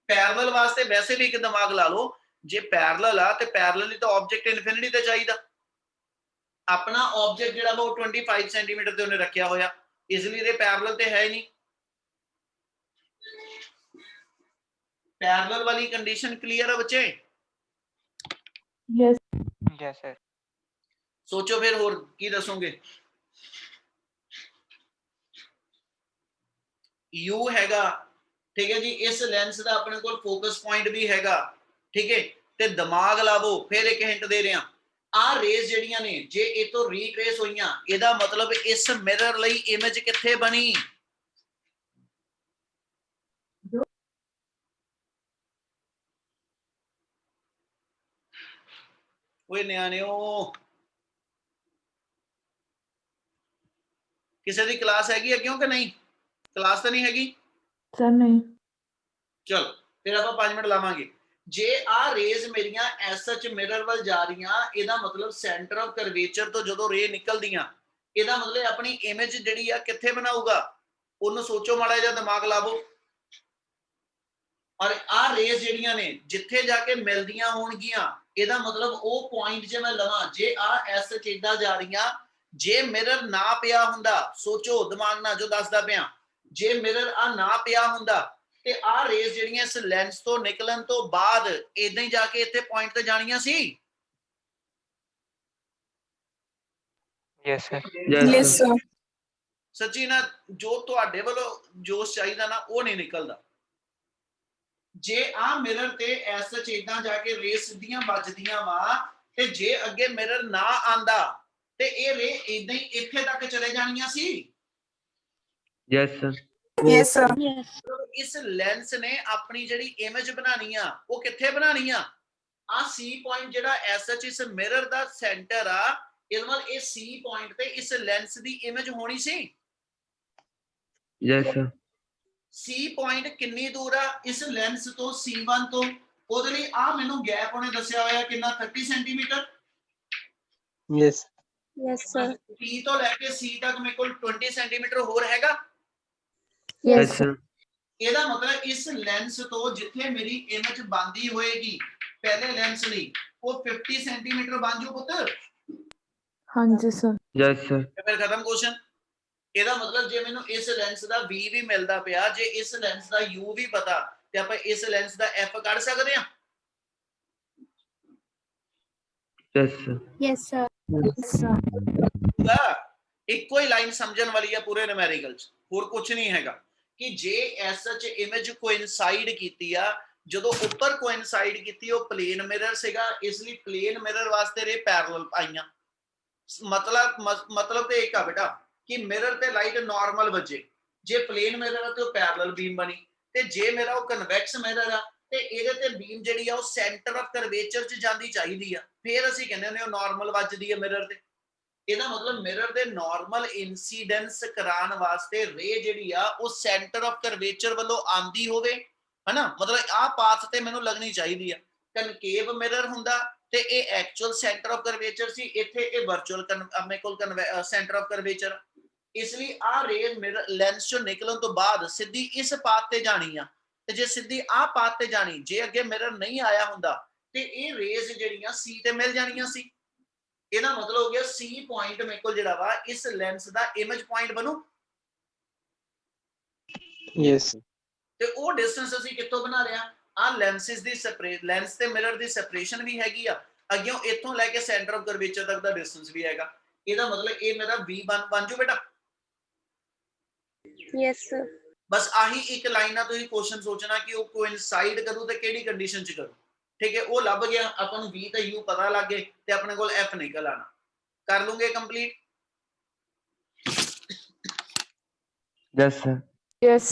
ਪੈਰਲਲ ਵਾਸਤੇ ਵੈਸੇ ਵੀ ਇੱਕ ਦਿਮਾਗ ਲਾ ਲਓ ਜੇ ਪੈਰਲਲ ਆ ਤੇ ਪੈਰਲਲ ਹੀ ਤਾਂ ਆਬਜੈਕਟ ਇਨਫਿਨਿਟੀ ਤੇ ਚਾਹੀਦਾ। ਆਪਣਾ ਆਬਜੈਕਟ ਜਿਹੜਾ ਉਹ 25 ਸੈਂਟੀਮੀਟਰ ਤੇ ਉਹਨੇ ਰੱਖਿਆ ਹੋਇਆ ਇਸ ਲਈ ਇਹ ਪੈਰਲਲ ਤੇ ਹੈ ਹੀ ਨਹੀਂ। ਪੈਰਲਲ ਵਾਲੀ ਕੰਡੀਸ਼ਨ ਕਲੀਅਰ ਹੈ ਬੱਚੇ। Yes. Yes sir. ਸੋਚੋ ਫਿਰ ਹੋਰ ਕੀ ਦੱਸੋਗੇ। U ਹੈਗਾ ਠੀਕ ਹੈ ਜੀ ਇਸ ਲੈਂਸ ਦਾ ਆਪਣੇ ਕੋਲ ਫੋਕਸ ਪੁਆਇੰਟ ਵੀ ਹੈਗਾ ਠੀਕ ਹੈ ਤੇ ਦਿਮਾਗ ਲਾਵੋ ਫਿਰ ਇੱਕ ਹਿੰਟ ਦੇ ਰਿਹਾ ਆ ਰੇਜ਼ ਜਿਹੜੀਆਂ ਨੇ ਜੇ ਇਹ ਤੋਂ ਰੀਟ੍ਰੇਸ ਹੋਈਆਂ ਇਹਦਾ ਮਤਲਬ ਇਸ ਮਿਰਰ ਲਈ ਇਮੇਜ ਕਿੱਥੇ ਬਣੀ ਓਏ ਨਿਆਣਿਓ ਕਿਸੇ ਦੀ ਕਲਾਸ ਹੈਗੀ ਹੈ ਕਿਉਂ ਕਿ ਨਹੀਂ ਕਲਾਸ ਤਾਂ ਨਹੀਂ ਹੈਗੀ Sir नहीं. ਚਲੋ ਫਿਰ ਆਪਾਂ 5 ਮਿੰਟ ਲਾਵਾਂਗੇ। ਜੇ ਆ ਰੇਜ਼ ਮੇਰੀਆਂ ਐਸਐਚ ਮਿਰਰ ਵੱਲ ਜਾ ਰਹੀਆਂ ਇਹਦਾ ਮਤਲਬ ਸੈਂਟਰ ਆਫ ਕਰਵੇਚਰ ਤੋਂ ਜਦੋਂ ਰੇ ਨਿਕਲਦੀਆਂ ਇਹਦਾ ਮਤਲਬ ਆਪਣੀ ਇਮੇਜ ਜਿਹੜੀ ਆ ਕਿੱਥੇ ਬਣਾਊਗਾ ਉਹਨੂੰ ਸੋਚੋ ਮਾੜਾ ਜਿਹਾ ਦਿਮਾਗ ਲਾਵੋ। ਔਰ ਆ ਰੇਜ਼ ਜਿਹੜੀਆਂ ਨੇ ਜਿੱਥੇ ਜਾ ਕੇ ਮਿਲਦੀਆਂ ਹੋਣਗੀਆਂ ਇਹਦਾ ਮਤਲਬ ਉਹ ਪੁਆਇੰਟ ਜੇ ਮੈਂ ਲਵਾਂ ਜੇ ਆ ਐਸਐਚ ਇਦਾਂ ਜਾ ਰਹੀਆਂ ਜੇ ਮਿਰਰ ਨਾ ਪਿਆ ਹੁੰਦਾ ਸੋਚੋ ਦਿਮਾਗ ਨਾਲ ਜੋ ਦੱਸਦਾ ਪਿਆ ਜੇ ਮਿਰਰ ਆ ਨਾ ਪਿਆ ਹੁੰਦਾ ਤੇ ਆ ਰੇਜ਼ ਜਿਹੜੀਆਂ ਇਸ ਲੈਂਸ ਤੋਂ ਨਿਕਲਣ ਤੋਂ ਬਾਅਦ ਇਦਾਂ ਹੀ ਜਾ ਕੇ ਇੱਥੇ ਪੁਆਇੰਟ ਤੇ ਜਾਣੀਆਂ ਸੀ। Yes sir. Yes sir. ਸੱਚੀ ਨਾ ਜੋ ਤੁਹਾਡੇ ਵੱਲੋਂ ਜੋਸ਼ ਚਾਹੀਦਾ ਨਾ ਉਹ ਨਹੀਂ ਨਿਕਲਦਾ। ਜੇ ਆ ਮਿਰਰ ਤੇ ਐਸਐਚ ਇਦਾਂ ਜਾ ਕੇ ਰੇ ਸਿੱਧੀਆਂ ਵੱਜਦੀਆਂ ਵਾ ਤੇ ਜੇ ਅੱਗੇ ਮਿਰਰ ਨਾ ਆਂਦਾ ਤੇ ਇਹ ਰੇ ਇਦਾਂ ਹੀ ਇੱਥੇ ਤੱਕ ਚਲੇ ਜਾਣੀਆਂ ਸੀ। Yes sir Yes, sir. Yes. ਇਸ ਲੈਂਸ ਨੇ ਆਪਣੀ ਜਿਹੜੀ ਇਮੇਜ ਬਣਾਣੀ ਆ ਉਹ ਕਿੱਥੇ ਬਣਾਣੀ ਆ ਆ C ਪੁਆਇੰਟ ਜਿਹੜਾ ਐਸ ਐਚ ਇਸ ਮਿਰਰ ਦਾ ਸੈਂਟਰ ਆ ਇਹਦੇ ਨਾਲ ਇਹ C ਪੁਆਇੰਟ ਤੇ ਇਸ ਲੈਂਸ ਦੀ ਇਮੇਜ ਹੋਣੀ ਸੀ yes sir, C ਪੁਆਇੰਟ ਕਿੰਨੀ ਦੂਰ ਆ ਇਸ ਲੈਂਸ ਤੋਂ C1 ਤੋਂ ਉਹਦੇ ਲਈ ਆ ਮੈਨੂੰ ਗੈਪ ਉਹਨੇ ਦੱਸਿਆ ਹੋਇਆ ਕਿੰਨਾ 30 centimetre Yes. Yes, sir. P ਤੋਂ ਲੈ ਕੇ C ਤੱਕ ਮੇਰੇ ਕੋਲ 20 ਸੈਂਟੀਮੀਟਰ ਹੋਰ ਹੈਗਾ yes sir, ਇਹਦਾ ਮਤਲਬ ਇਸ ਲੈਂਸ ਤੋਂ ਜਿੱਥੇ ਮੇਰੀ ਇਮੇਜ ਬੰਦੀ ਹੋਏਗੀ ਪਹਿਲੇ ਲੈਂਸ ਲਈ ਉਹ 50 ਸੈਂਟੀਮੀਟਰ ਬਣ ਜੂ ਪੁੱਤ ਹਾਂਜੀ ਸਰ। yes sir, ਤੇ ਫਿਰ ਖਤਮ ਕੁਐਸਚਨ ਇਹਦਾ ਮਤਲਬ ਜੇ ਮੈਨੂੰ ਇਸ ਲੈਂਸ ਦਾ V ਵੀ ਮਿਲਦਾ ਪਿਆ ਜੇ ਇਸ ਲੈਂਸ ਦਾ U ਵੀ ਪਤਾ ਤੇ ਆਪਾਂ ਇਸ ਲੈਂਸ ਦਾ F ਕੱਢ ਸਕਦੇ ਹਾਂ yes sir, Yes, sir. Yes, sir. ਇੱਕੋ ਹੀ ਲਾਈਨ ਸਮਝਣ ਵਾਲੀ ਆ ਪੂਰੇ ਨਿਊਮੈਰੀਕਲ ਚ ਹੋਰ ਕੁਝ ਨਹੀਂ ਹੈਗਾ ਕਿ ਜੇ ਐਸਐਚ ਇਮੇਜ ਕੋਇਨਸਾਈਡ ਕੀਤੀ ਆ ਜਦੋਂ ਉੱਪਰ ਕੋਇਨਸਾਈਡ ਕੀਤੀ ਉਹ ਪਲੇਨ ਮਿਰਰ ਸੀਗਾ ਇਸ ਲਈ ਪਲੇਨ ਮਿਰਰ ਵਾਸਤੇ ਰੇ ਪੈਰਲਲ ਆਈਆਂ ਮਤਲਬ ਤੇ ਇੱਕ ਆ ਬੇਟਾ ਕਿ ਮਿਰਰ ਤੇ ਲਾਈਟ ਨਾਰਮਲ ਵੱਜੇ ਜੇ ਪਲੇਨ ਮਿਰਰ ਆ ਤੇ ਉਹ ਪੈਰਲਲ ਬੀਮ ਬਣੀ ਤੇ ਜੇ ਮੇਰਾ ਉਹ ਕਨਵੈਕਸ ਮਿਰਰ ਆ ਤੇ ਇਹਦੇ ਤੇ ਬੀਮ ਜਿਹੜੀ ਆ ਉਹ ਸੈਂਟਰ ਆਫ ਕਰਵੇਚਰ ਚ ਜਾਂਦੀ ਚਾਹੀਦੀ ਆ ਫਿਰ ਅਸੀਂ ਕਹਿੰਦੇ ਹੁੰਦੇ ਉਹ ਨਾਰਮਲ ਵੱਜਦੀ ਆ ਮਿਰਰ ਤੇ ਇਹਦਾ ਮਤਲਬ ਮਿਰਰ ਦੇ ਨਾਰਮਲ ਇਨਸੀਡੈਂਸ ਕਰਾਉਣ ਵਾਸਤੇ ਰੇ ਜਿਹੜੀ ਆ ਉਹ ਸੈਂਟਰ ਆਫ ਕਰਵੇਚਰ ਵੱਲੋਂ ਆਂਦੀ ਹੋਵੇ ਹਨਾ ਮਤਲਬ ਆਹ ਪਾਥ ਤੇ ਮੈਨੂੰ ਲੱਗਣੀ ਚਾਹੀਦੀ ਆ ਕਨਕੇਵ ਮਿਰਰ ਹੁੰਦਾ ਤੇ ਇਹ ਐਕਚੁਅਲ ਸੈਂਟਰ ਆਫ ਕਰਵੇਚਰ ਸੀ ਇੱਥੇ ਇਹ ਵਰਚੁਅਲ ਆਪਣੇ ਕੋਲ ਸੈਂਟਰ ਆਫ ਕਰਵੇਚਰ ਇਸ ਲਈ ਆਹ ਰੇ ਮਿਰਰ ਲੈਂਸ ਚੋਂ ਨਿਕਲਣ ਤੋਂ ਬਾਅਦ ਸਿੱਧੀ ਇਸ ਪਾਥ ਤੇ ਜਾਣੀ ਆ ਤੇ ਜੇ ਸਿੱਧੀ ਆਹ ਪਾਥ ਤੇ ਜਾਣੀ ਜੇ ਅੱਗੇ ਮਿਰਰ ਨਹੀਂ ਆਇਆ ਹੁੰਦਾ ਤੇ ਇਹ ਰੇਜ਼ ਜਿਹੜੀਆਂ C ਤੇ ਮਿਲ ਜਾਣੀਆਂ ਸੀ ਇਹਦਾ ਮਤਲਬ ਹੋ ਗਿਆ C ਪੁਆਇੰਟ ਮੇਰੇ ਕੋਲ ਜਿਹੜਾ ਵਾ ਇਸ ਲੈਂਸ ਦਾ ਇਮੇਜ ਪੁਆਇੰਟ ਬਣੂ Yes. ਤੇ ਉਹ ਡਿਸਟੈਂਸ ਅਸੀਂ ਕਿੱਥੋਂ ਬਣਾ ਰਿਆ ਆ ਲੈਂਸਿਸ ਦੀ ਲੈਂਸ ਤੇ ਮਿਰਰ ਦੀ ਸੈਪਰੇਸ਼ਨ ਵੀ ਹੈਗੀ ਆ ਅੱਗਿਓਂ ਇੱਥੋਂ ਲੈ ਕੇ ਸੈਂਟਰ ਆਫ ਕਰਵੇਚਰ ਤੱਕ ਦਾ ਡਿਸਟੈਂਸ ਵੀ ਹੈਗਾ ਇਹਦਾ ਮਤਲਬ ਇਹ ਮੇਰਾ V ਬਣ ਜੂ ਬੇਟਾ Yes, sir. ਬਸ ਆਹੀ ਇੱਕ ਲਾਈਨ ਨਾਲ ਤੁਸੀਂ ਕੁਐਸਚਨ ਸੋਚਣਾ ਕਿ ਉਹ ਕੋਇਨਸਾਈਡ ਕਰੂ ਤੇ ਕਿਹੜੀ ਕੰਡੀਸ਼ਨ ਚ ਕਰੂ ਠੀਕ ਹੈ ਉਹ ਲੱਭ ਗਿਆ ਆਪਾਂ ਨੂੰ V ਤੇ U ਪਤਾ ਲੱਗ ਗਏ ਤੇ ਆਪਣੇ ਕੋਲ F ਨਿਕਲ ਆਣਾ ਕਰ ਲੂੰਗੇ ਕੰਪਲੀਟ yes sir, Yes.